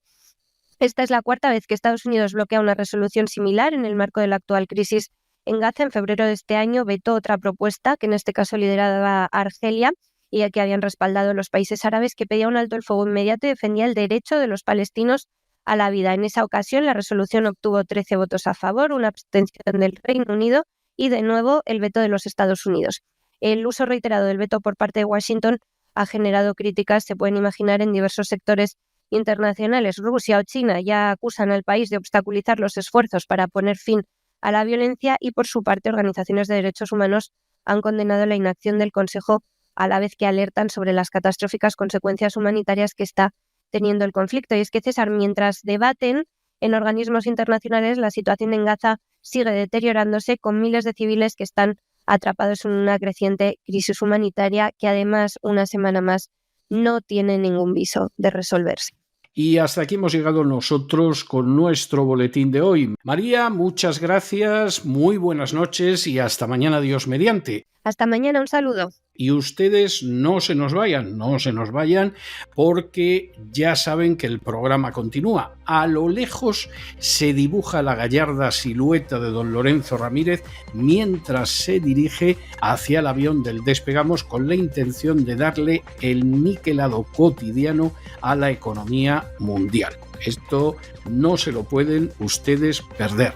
Esta es la cuarta vez que Estados Unidos bloquea una resolución similar en el marco de la actual crisis en Gaza. En febrero de este año vetó otra propuesta, que en este caso lideraba Argelia, y que habían respaldado los países árabes, que pedía un alto el fuego inmediato y defendía el derecho de los palestinos a la vida. En esa ocasión la resolución obtuvo 13 votos a favor, una abstención del Reino Unido y de nuevo el veto de los Estados Unidos. El uso reiterado del veto por parte de Washington ha generado críticas, se pueden imaginar, en diversos sectores internacionales. Rusia o China ya acusan al país de obstaculizar los esfuerzos para poner fin a la violencia y, por su parte, organizaciones de derechos humanos han condenado la inacción del Consejo, a la vez que alertan sobre las catastróficas consecuencias humanitarias que está teniendo el conflicto. Y es que, César, mientras debaten en organismos internacionales, la situación en Gaza sigue deteriorándose, con miles de civiles que están atrapados en una creciente crisis humanitaria que, además, una semana más no tiene ningún viso de resolverse. Y hasta aquí hemos llegado nosotros con nuestro boletín de hoy. María, muchas gracias, muy buenas noches y hasta mañana, Dios mediante. Hasta mañana, un saludo. Y ustedes no se nos vayan, porque ya saben que el programa continúa. A lo lejos se dibuja la gallarda silueta de don Lorenzo Ramírez mientras se dirige hacia el avión del Despegamos con la intención de darle el niquelado cotidiano a la economía mundial. Esto no se lo pueden ustedes perder.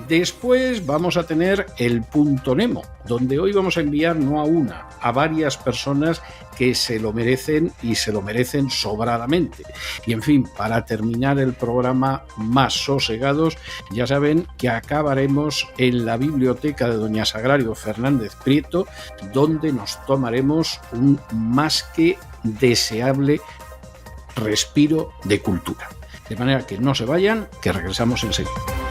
Después vamos a tener el Punto Nemo, donde hoy vamos a enviar no a una, a varias personas que se lo merecen y se lo merecen sobradamente. Y en fin, para terminar el programa más sosegados, ya saben que acabaremos en la biblioteca de doña Sagrario Fernández Prieto, donde nos tomaremos un más que deseable respiro de cultura. De manera que no se vayan, que regresamos enseguida.